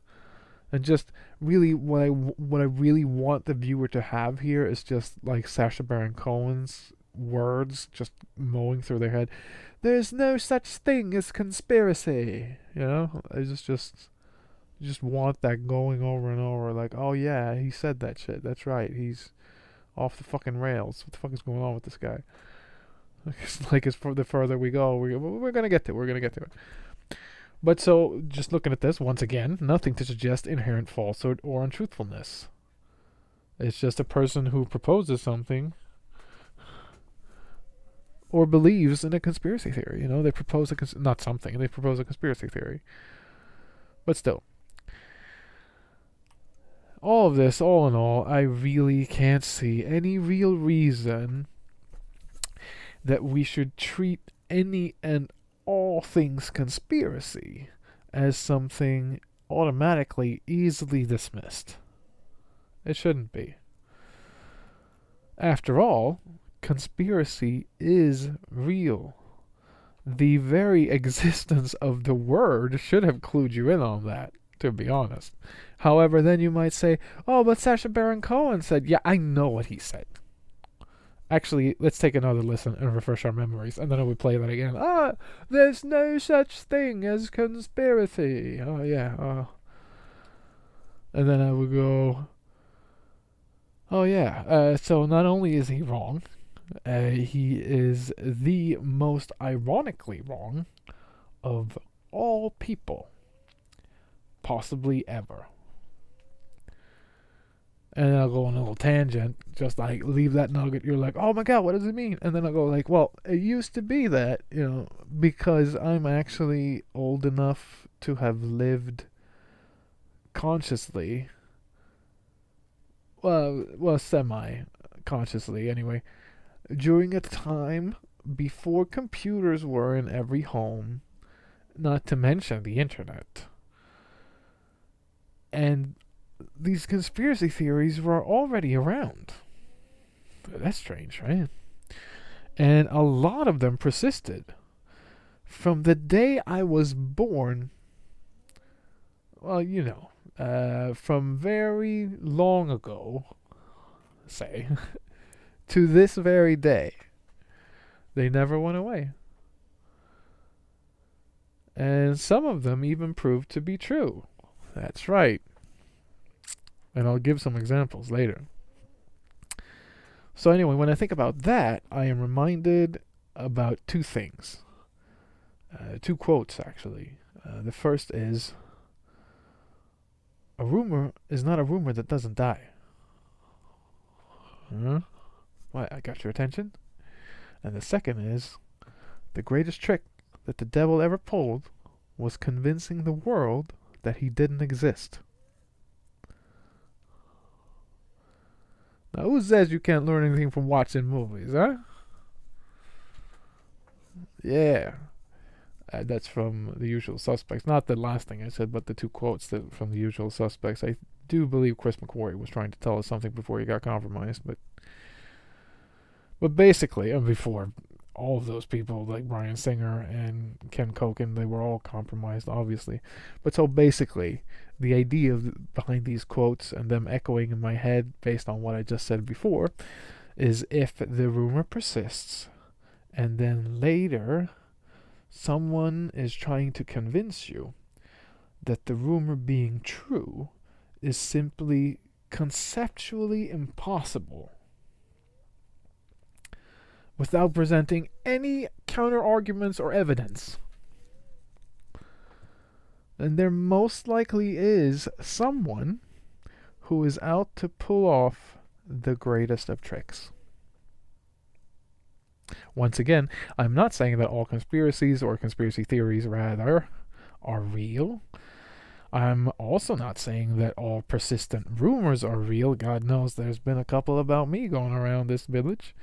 And just really, what I really want the viewer to have here is just like Sacha Baron Cohen's words just mowing through their head. There's no such thing as conspiracy. I just want that going over and over. Like, oh yeah, he said that shit. That's right. He's off the fucking rails. What the fuck is going on with this guy? The further we go, we're gonna get to it. We're gonna get to it. But so, just looking at this, once again, nothing to suggest inherent falsehood or untruthfulness. It's just a person who proposes something or believes in a conspiracy theory. They propose they propose a conspiracy theory. But still, all of this, all in all, I really can't see any real reason that we should treat any and all things conspiracy as something automatically easily dismissed. It shouldn't be. After all, conspiracy is real. The very existence of the word should have clued you in on that, to be honest. However, then you might say, oh, but Sacha Baron Cohen said, yeah, I know what he said. Actually, let's take another listen and refresh our memories, and then I would play that again. There's no such thing as conspiracy. Oh, yeah. And then I would go, oh, yeah. So not only is he wrong, he is the most ironically wrong of all people, possibly ever. And then I'll go on a little tangent, just leave that nugget. You're like, oh my god, what does it mean? And then I'll go well, it used to be that, because I'm actually old enough to have lived consciously, well, semi-consciously anyway, during a time before computers were in every home, not to mention the internet. And these conspiracy theories were already around. That's strange, right? And a lot of them persisted. From the day I was born, well, from very long ago, say, to this very day, they never went away. And some of them even proved to be true. That's right. And I'll give some examples later. So, anyway, when I think about that, I am reminded about two things. Two quotes, actually. The first is, a rumor is not a rumor that doesn't die. Huh? What, I got your attention? And the second is, the greatest trick that the devil ever pulled was convincing the world that he didn't exist. Now, who says you can't learn anything from watching movies, huh? Yeah. That's from The Usual Suspects. Not the last thing I said, but the two quotes from The Usual Suspects. I do believe Chris McQuarrie was trying to tell us something before he got compromised, but basically, and before all of those people like Bryan Singer and Ken Koken, they were all compromised, obviously. But so basically, the idea behind these quotes and them echoing in my head based on what I just said before is, if the rumor persists and then later someone is trying to convince you that the rumor being true is simply conceptually impossible without presenting any counter arguments or evidence, then there most likely is someone who is out to pull off the greatest of tricks. Once again, I'm not saying that all conspiracies, or conspiracy theories rather, are real. I'm also not saying that all persistent rumors are real. God knows there's been a couple about me going around this village.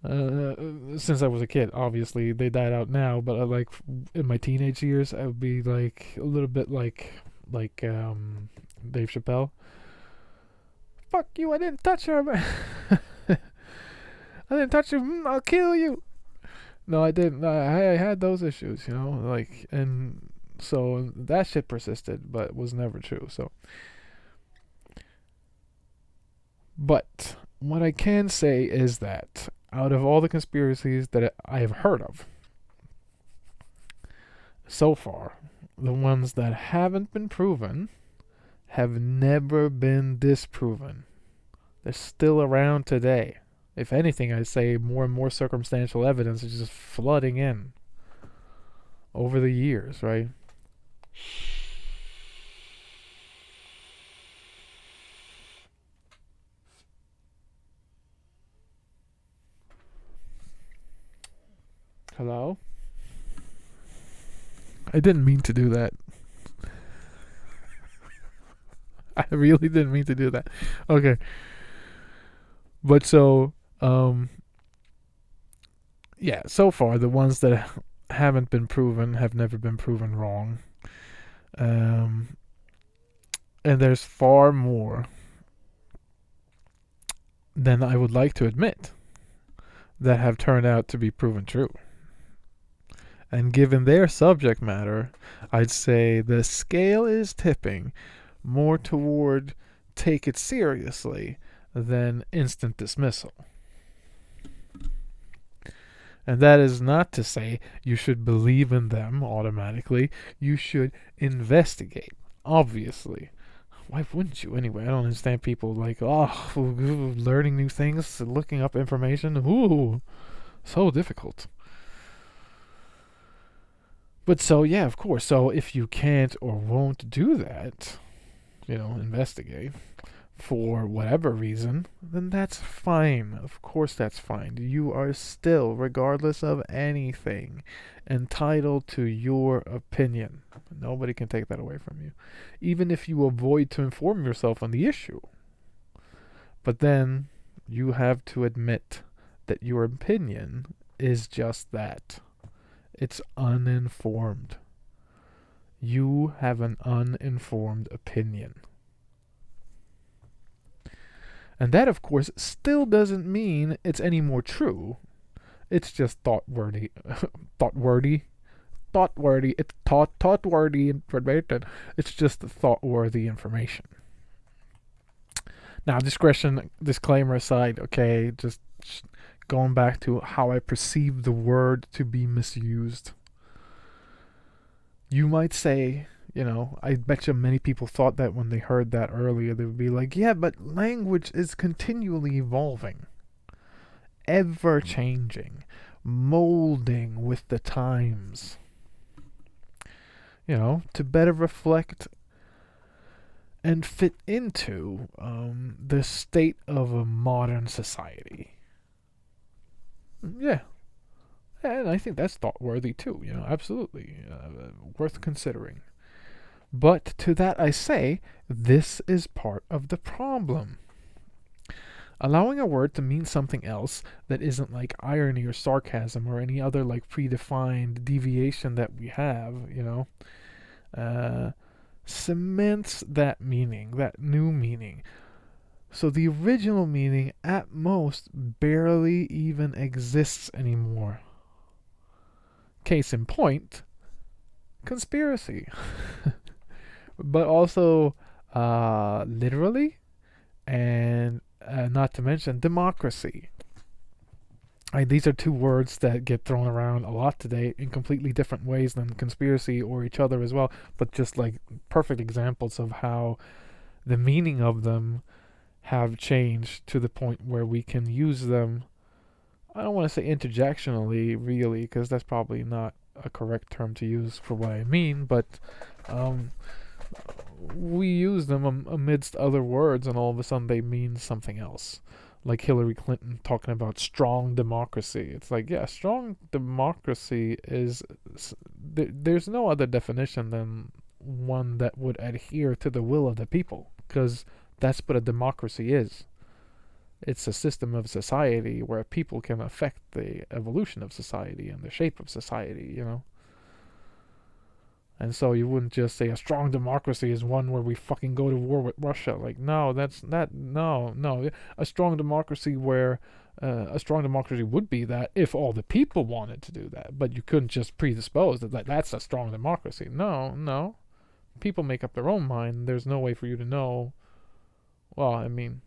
Since I was a kid, obviously they died out now, but like in my teenage years, I would be like a little bit like Dave Chappelle. Fuck you! I didn't touch her. I didn't touch you. I'll kill you. No, I didn't. I had those issues, and so that shit persisted, but was never true. So, but what I can say is that out of all the conspiracies that I have heard of so far, the ones that haven't been proven have never been disproven. They're still around today. If anything, I'd say more and more circumstantial evidence is just flooding in over the years, right? Hello? I didn't mean to do that. I really didn't mean to do that. Okay. But so, yeah, so far the ones that haven't been proven have never been proven wrong. And there's far more than I would like to admit that have turned out to be proven true. And given their subject matter, I'd say the scale is tipping more toward take it seriously than instant dismissal. And that is not to say you should believe in them automatically. You should investigate, obviously. Why wouldn't you anyway? I don't understand people like, learning new things, looking up information. Ooh, so difficult. But so, yeah, of course. So if you can't or won't do that, investigate for whatever reason, then that's fine. Of course, that's fine. You are still, regardless of anything, entitled to your opinion. Nobody can take that away from you, even if you avoid to inform yourself on the issue. But then, you have to admit that your opinion is just that. It's uninformed. You have an uninformed opinion. And that, of course, still doesn't mean it's any more true. It's just thought-worthy. thought-worthy? Thought-worthy. It's thought-worthy information. It's just thought-worthy information. Now, disclaimer aside, okay, just going back to how I perceive the word to be misused. You might say, I bet you many people thought that when they heard that earlier, they would be like, yeah, but language is continually evolving, ever changing, molding with the times, to better reflect and fit into the state of a modern society. Yeah. And I think that's thought-worthy too, absolutely. Worth considering. But to that I say, this is part of the problem. Allowing a word to mean something else that isn't like irony or sarcasm or any other like predefined deviation that we have, cements that meaning, that new meaning. So the original meaning at most barely even exists anymore. Case in point, conspiracy. But also literally, and not to mention democracy. These are two words that get thrown around a lot today in completely different ways than conspiracy or each other as well, but just like perfect examples of how the meaning of them have changed to the point where we can use them. I don't want to say interjectionally, really, because that's probably not a correct term to use for what I mean, but we use them amidst other words, and all of a sudden they mean something else. Like Hillary Clinton talking about strong democracy. It's like, yeah, strong democracy is... There's no other definition than one that would adhere to the will of the people, because that's what a democracy is. It's a system of society where people can affect the evolution of society and the shape of society, And so you wouldn't just say a strong democracy is one where we fucking go to war with Russia. Like, no, no. A strong democracy would be that if all the people wanted to do that. But you couldn't just predispose that that's a strong democracy. No. People make up their own mind. There's no way for you to know. Well, I mean,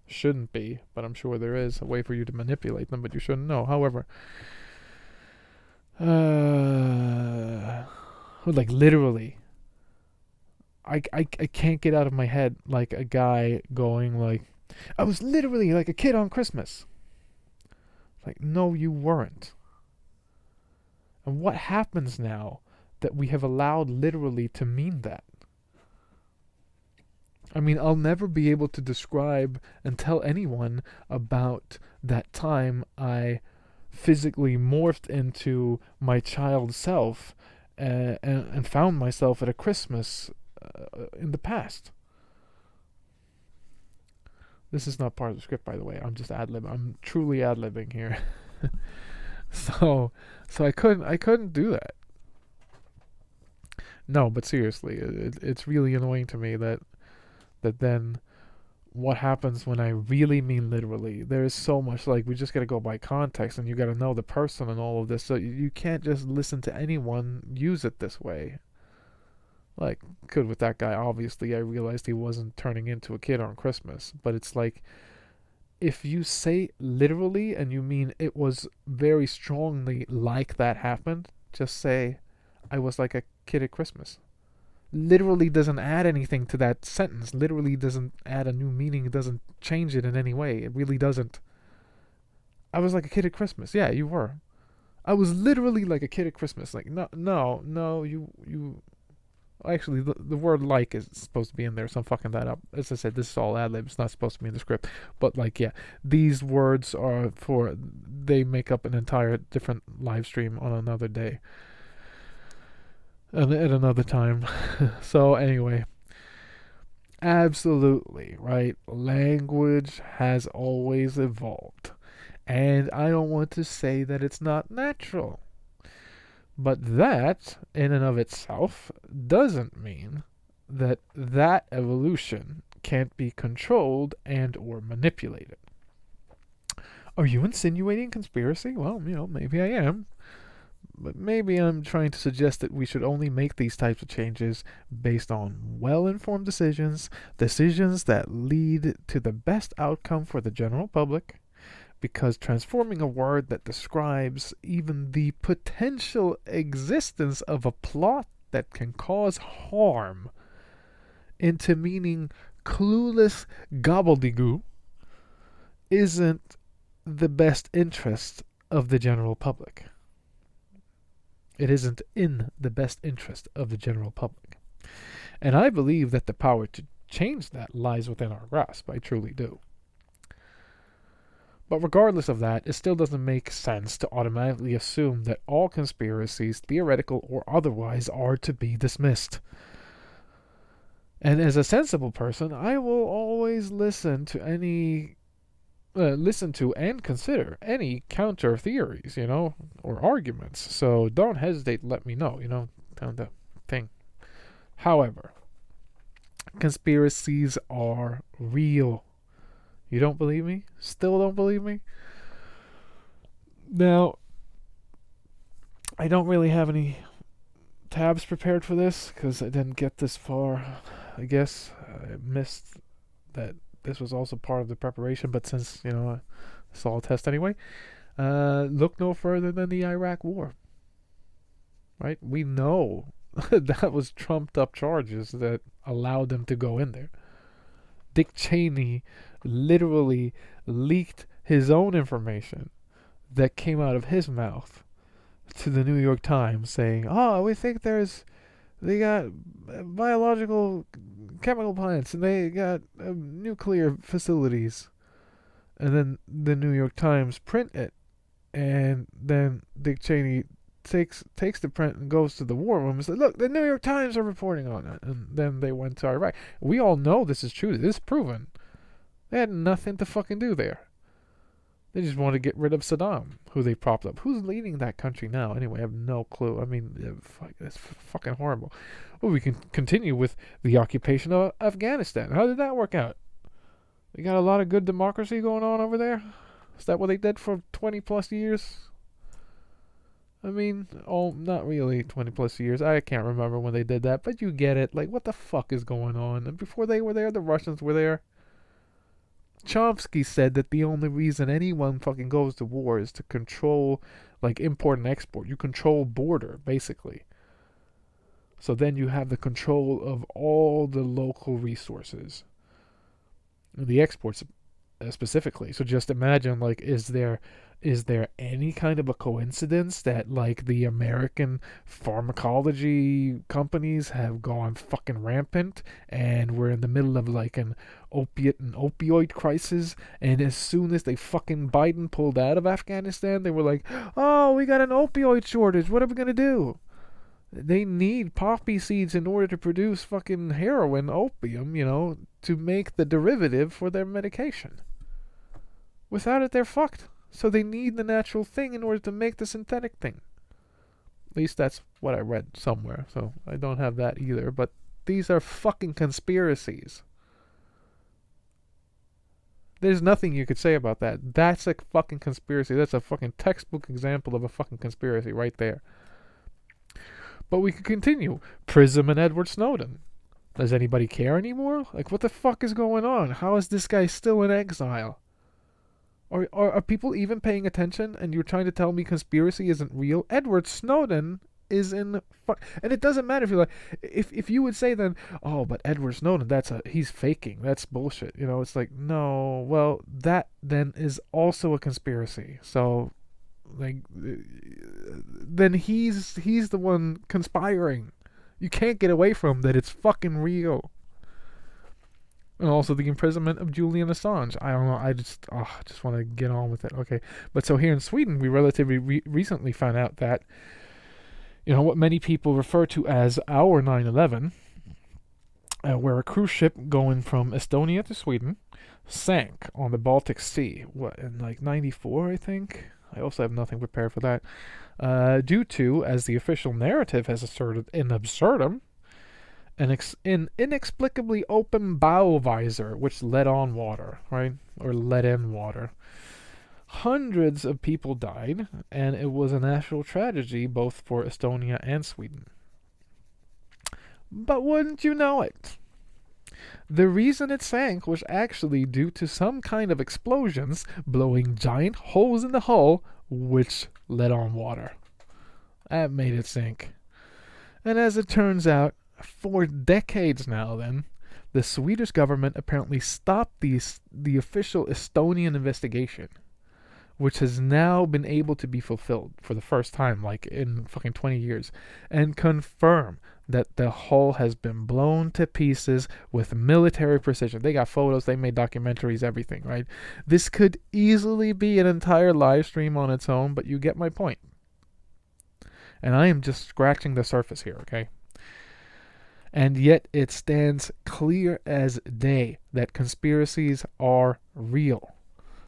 shouldn't be, but I'm sure there is a way for you to manipulate them, but you shouldn't know. However, like literally, I can't get out of my head like a guy going like, I was literally like a kid on Christmas. Like, no, you weren't. And what happens now that we have allowed literally to mean that? I mean, I'll never be able to describe and tell anyone about that time I physically morphed into my child self and found myself at a Christmas in the past. This is not part of the script, by the way. I'm just ad-libbing. I'm truly ad-libbing here. So I couldn't do that. No, but seriously, it's really annoying to me that then what happens when I really mean literally. There is so much, like, we just gotta go by context, and you gotta know the person and all of this, so you can't just listen to anyone use it this way. Like, could with that guy, obviously, I realized he wasn't turning into a kid on Christmas, but it's like, if you say literally and you mean it was very strongly like that happened, just say, I was like a kid at Christmas. Literally doesn't add anything to that sentence. Literally doesn't add a new meaning. It doesn't change it in any way. It really doesn't. I was like a kid at Christmas. Yeah, you were. I was literally like a kid at Christmas. Like, no, you. Actually, the word like is supposed to be in there, so I'm fucking that up. As I said, this is all ad-lib. It's not supposed to be in the script. But, like, yeah, these words are they make up an entire different live stream on another day. At another time. So anyway, Absolutely, right? Language has always evolved. And I don't want to say that it's not natural. But that, in and of itself, doesn't mean that that evolution can't be controlled and or manipulated. Are you insinuating conspiracy? Well, maybe I am. But maybe I'm trying to suggest that we should only make these types of changes based on well informed decisions that lead to the best outcome for the general public, because transforming a word that describes even the potential existence of a plot that can cause harm into meaning clueless gobbledygook isn't the best interest of the general public. It isn't in the best interest of the general public. And I believe that the power to change that lies within our grasp. I truly do. But regardless of that, it still doesn't make sense to automatically assume that all conspiracies, theoretical or otherwise, are to be dismissed. And as a sensible person, I will always listen to and consider any counter theories, or arguments. So don't hesitate to let me know, down the thing. However, conspiracies are real. You don't believe me? Still don't believe me? Now, I don't really have any tabs prepared for this because I didn't get this far. I guess I missed that this was also part of the preparation, but since, it's all a test anyway, look no further than the Iraq War. Right? We know that was trumped up charges that allowed them to go in there. Dick Cheney literally leaked his own information that came out of his mouth to the New York Times saying, we think they got biological chemical plants and they got nuclear facilities. And then the New York Times print it, and then Dick Cheney takes the print and goes to the war room and says, look, the New York Times are reporting on it. And then they went to Iraq. We all know this is true. This is proven. They had nothing to fucking do there. They just wanted to get rid of Saddam, who they propped up. Who's leading that country now? Anyway, I have no clue. I mean, it's fucking horrible. Well, we can continue with the occupation of Afghanistan. How did that work out? They got a lot of good democracy going on over there? Is that what they did for 20 plus years? I mean, not really 20 plus years. I can't remember when they did that, but you get it. Like, what the fuck is going on? And before they were there, the Russians were there. Chomsky said that the only reason anyone fucking goes to war is to control, like, import and export. You control border, basically. So then you have the control of all the local resources. The exports specifically. So just imagine, like, is there any kind of a coincidence that, like, the American pharmacology companies have gone fucking rampant and we're in the middle of, like, an opioid crisis, and as soon as Biden pulled out of Afghanistan, they were like, oh, we got an opioid shortage, what are we gonna do? They need poppy seeds in order to produce fucking heroin, opium, to make the derivative for their medication. Without it, they're fucked. So they need the natural thing in order to make the synthetic thing. At least that's what I read somewhere. So I don't have that either. But these are fucking conspiracies. There's nothing you could say about that. That's a fucking conspiracy. That's a fucking textbook example of a fucking conspiracy right there. But we could continue. PRISM and Edward Snowden. Does anybody care anymore? Like, what the fuck is going on? How is this guy still in exile? Are people even paying attention? And you're trying to tell me conspiracy isn't real? Edward Snowden is in... And it doesn't matter if you're like... If you would say then, oh, but Edward Snowden, he's faking. That's bullshit. It's like, no. Well, that then is also a conspiracy. So, like... Then he's the one conspiring. You can't get away from that. It's fucking real. And also the imprisonment of Julian Assange. I don't know. I just want to get on with it. Okay. But so here in Sweden, we relatively recently found out that, what many people refer to as our 9/11 where a cruise ship going from Estonia to Sweden sank on the Baltic Sea. What, in like '94, I think? I also have nothing prepared for that. Due to, as the official narrative has asserted in absurdum, an inexplicably open bow visor which let on water, right? Or let in water. Hundreds of people died, and it was a national tragedy both for Estonia and Sweden. But wouldn't you know it? The reason it sank was actually due to some kind of explosions blowing giant holes in the hull, which let on water. That made it sink. And as it turns out, for decades now then, the Swedish government apparently stopped the official Estonian investigation, which has now been able to be fulfilled for the first time, like in fucking 20 years, and confirm that the hull has been blown to pieces with military precision. They got photos, they made documentaries, everything, right? This could easily be an entire live stream on its own, but you get my point. And I am just scratching the surface here, okay? And yet it stands clear as day that conspiracies are real.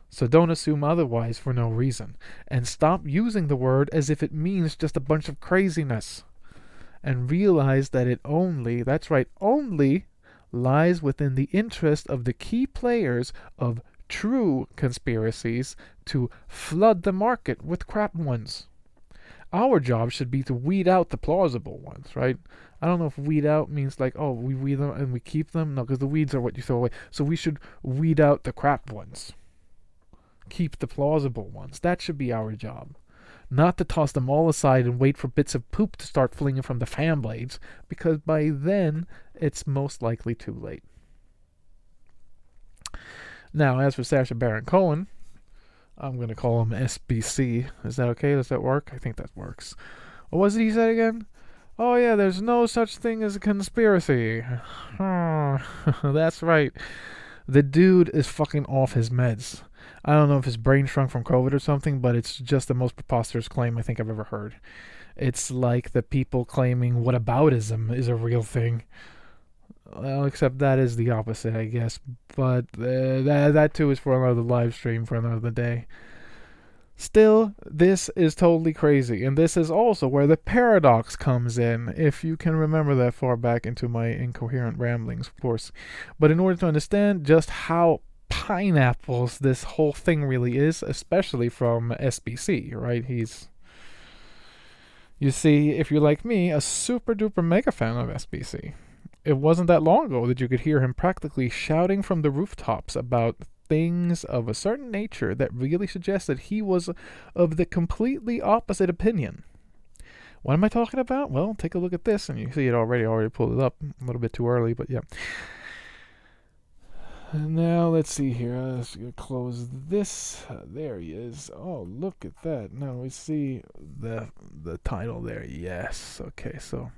So don't assume otherwise for no reason. And stop using the word as if it means just a bunch of craziness. And realize that it only, that's right, only lies within the interest of the key players of true conspiracies to flood the market with crap ones. Our job should be to weed out the plausible ones, right? I don't know if weed out means like, oh, we weed them and we keep them. No, because the weeds are what you throw away. So we should weed out the crap ones. Keep the plausible ones. That should be our job. Not to toss them all aside and wait for bits of poop to start flinging from the fan blades, because by then it's most likely too late. Now, as for Sacha Baron Cohen, I'm going to call him SBC. Is that okay? Does that work? I think that works. What was it he said again? Oh yeah, there's no such thing as a conspiracy. That's right. The dude is fucking off his meds. I don't know if his brain shrunk from COVID or something, but it's just the most preposterous claim I think I've ever heard. It's like the people claiming whataboutism is a real thing. Well, except that is the opposite, I guess. But that too is for another live stream for another day. Still, this is totally crazy, and this is also where the paradox comes in, if you can remember that far back into my incoherent ramblings, of course. But in order to understand just how pineapples this whole thing really is, especially from SBC, right? You see, if you're like me, a super duper mega fan of SBC. It wasn't that long ago that you could hear him practically shouting from the rooftops about things of a certain nature that really suggested he was of the completely opposite opinion. What am I talking about? Well, take a look at this, and you see it already. I already pulled it up a little bit too early, but yeah. And now let's see here. Let's close this. There he is. Oh, look at that. Now we see the title there. Yes. Okay, so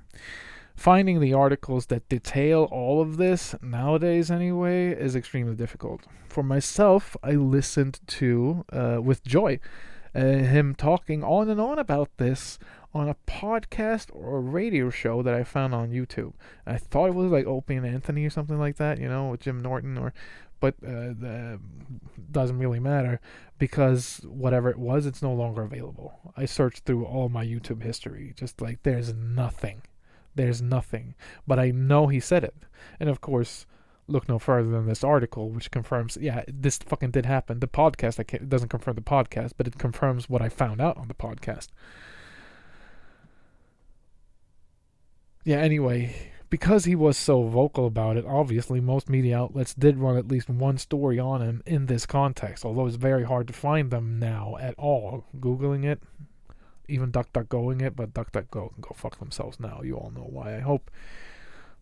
finding the articles that detail all of this, nowadays anyway, is extremely difficult. For myself, I listened to, with joy, him talking on and on about this on a podcast or a radio show that I found on YouTube. I thought it was like Opie and Anthony or something like that, with Jim Norton, but doesn't really matter, because whatever it was, it's no longer available. I searched through all my YouTube history, just like there's nothing. But I know he said it. And of course, look no further than this article, which confirms, yeah, this fucking did happen. The podcast, it doesn't confirm the podcast, but it confirms what I found out on the podcast. Yeah, anyway, because he was so vocal about it, obviously most media outlets did run at least one story on him in this context, although it's very hard to find them now at all. Googling it, even DuckDuckGoing it, but DuckDuckGo can go fuck themselves now. You all know why, I hope.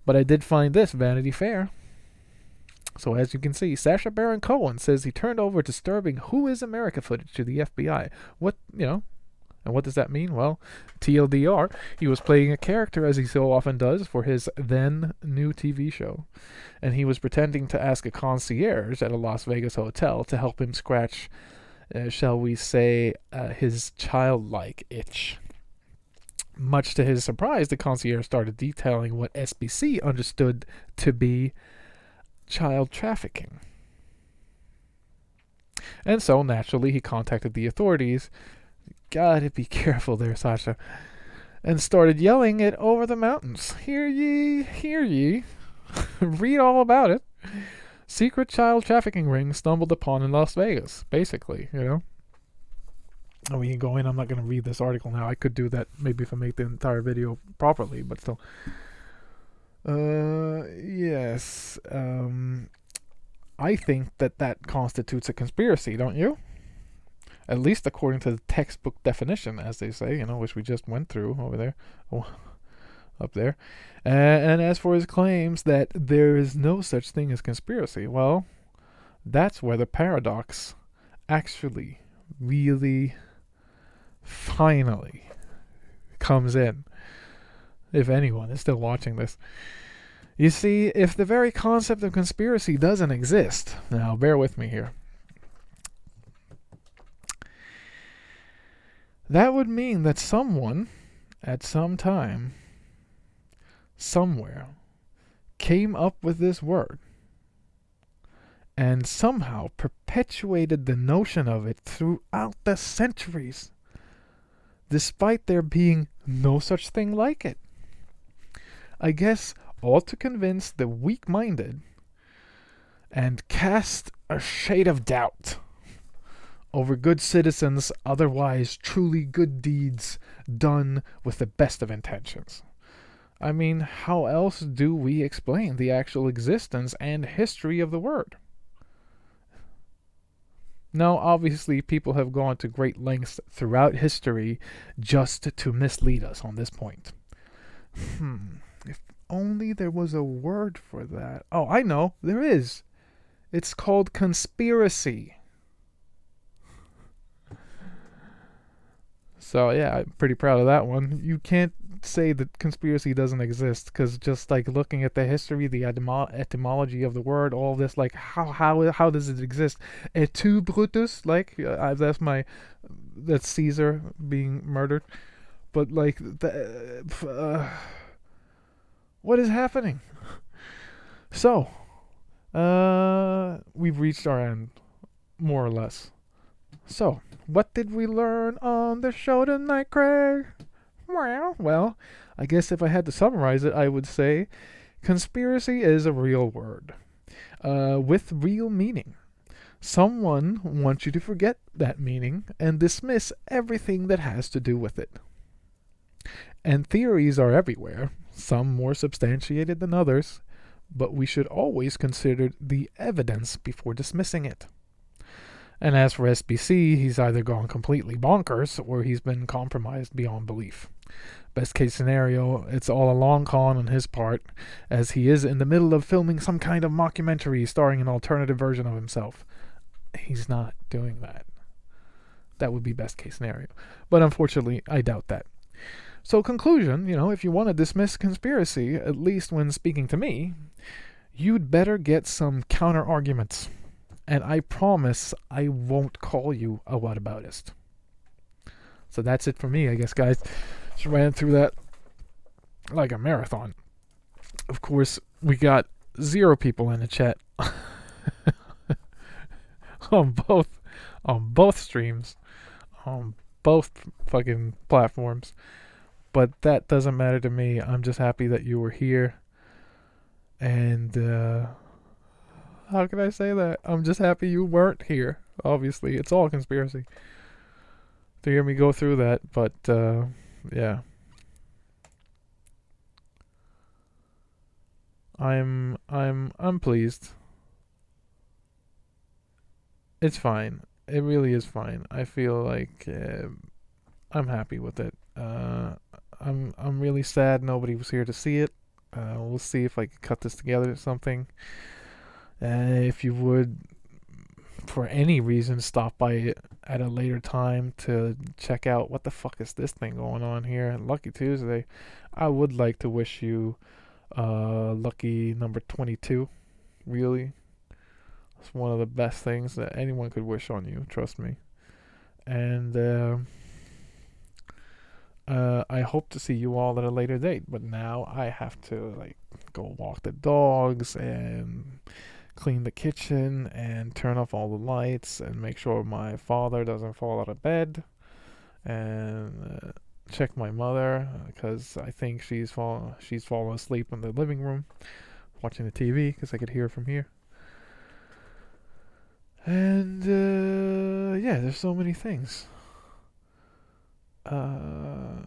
But I did find this, Vanity Fair. So as you can see, Sacha Baron Cohen says he turned over disturbing Who is America footage to the FBI. And what does that mean? Well, TLDR, he was playing a character, as he so often does, for his then new TV show. And he was pretending to ask a concierge at a Las Vegas hotel to help him scratch, shall we say, his childlike itch. Much to his surprise, the concierge started detailing what SBC understood to be child trafficking. And so, naturally, he contacted the authorities. Gotta be careful there, Sasha. And started yelling it over the mountains. Hear ye, hear ye. Read all about it. Secret child trafficking ring stumbled upon in Las Vegas, basically, you know. Oh, we can go in. I'm not going to read this article now. I could do that maybe if I make the entire video properly, but still. Yes. I think that constitutes a conspiracy, don't you? At least according to the textbook definition, as they say, you know, which we just went through over there, up there. And as for his claims that there is no such thing as conspiracy, well, that's where the paradox actually really finally comes in. If anyone is still watching this. You see, if the very concept of conspiracy doesn't exist, now bear with me here, that would mean that someone, at some time, somewhere, came up with this word and somehow perpetuated the notion of it throughout the centuries, despite there being no such thing like it. I guess all to convince the weak-minded and cast a shade of doubt over good citizens' otherwise truly good deeds done with the best of intentions. I mean, how else do we explain the actual existence and history of the word? Now, obviously, people have gone to great lengths throughout history just to mislead us on this point. If only there was a word for that. Oh, I know, there is. It's called conspiracy. So, yeah, I'm pretty proud of that one. You can't say that conspiracy doesn't exist, because just like looking at the history, the etymology of the word, all this, like how does it exist? Et tu, Brutus? Like that's Caesar being murdered. But like what is happening? So, we've reached our end, more or less. So, what did we learn on the show tonight, Craig? Well, I guess if I had to summarize it, I would say conspiracy is a real word with real meaning. Someone wants you to forget that meaning and dismiss everything that has to do with it. And theories are everywhere, some more substantiated than others, but we should always consider the evidence before dismissing it. And as for SBC, he's either gone completely bonkers or he's been compromised beyond belief. Best case scenario, it's all a long con on his part, as he is in the middle of filming some kind of mockumentary starring an alternative version of himself. He's not doing that. That would be best case scenario. But unfortunately, I doubt that. So conclusion, if you want to dismiss conspiracy, at least when speaking to me, you'd better get some counter arguments. And I promise I won't call you a whataboutist. So that's it for me, I guess, guys. Just ran through that like a marathon. Of course, we got 0 people in the chat on both streams, on both fucking platforms. But that doesn't matter to me. I'm just happy that you were here. And how can I say that? I'm just happy you weren't here. Obviously, it's all conspiracy to hear me go through that. But yeah, I'm pleased. It's fine. It really is fine. I feel like I'm happy with it. I'm really sad nobody was here to see it. We'll see if I can cut this together or something. If you would, for any reason, stop by at a later time to check out what the fuck is this thing going on here. Lucky Tuesday. I would like to wish you lucky number 22. Really. It's one of the best things that anyone could wish on you. Trust me. And I hope to see you all at a later date, but now I have to like go walk the dogs and clean the kitchen and turn off all the lights and make sure my father doesn't fall out of bed and check my mother because I think she's fallen asleep in the living room watching the TV because I could hear from here. And yeah, there's so many things. Uh,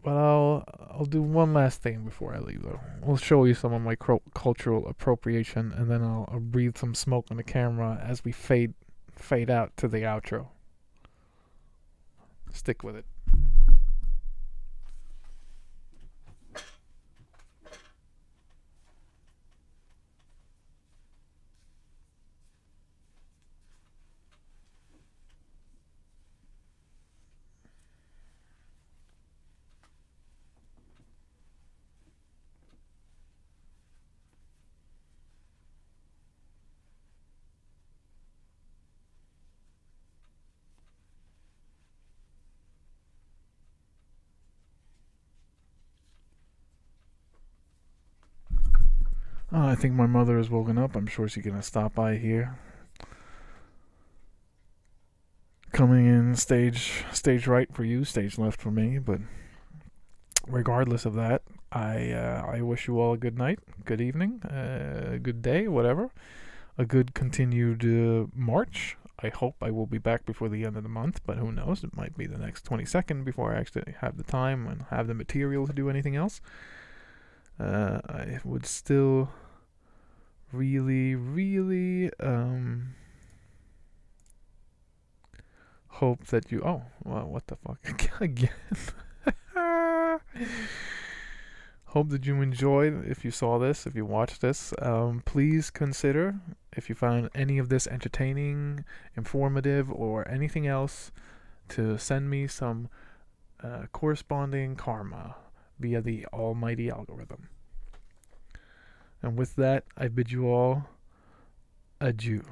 but I'll do one last thing before I leave though. I'll show you some of my cultural appropriation, and then I'll breathe some smoke on the camera as we fade out to the outro. Stick with it. I think my mother is woken up. I'm sure she's gonna stop by here. Coming in stage right for you, stage left for me. But regardless of that, I wish you all a good night, good evening, good day, whatever. A good continued March. I hope I will be back before the end of the month, but who knows? It might be the next 22nd before I actually have the time and have the material to do anything else. I would still really, really hope that you. Oh, well, what the fuck? Again. Hope that you enjoyed. If you saw this, if you watched this, please consider, if you found any of this entertaining, informative, or anything else, to send me some corresponding karma via the almighty algorithm. And with that, I bid you all adieu.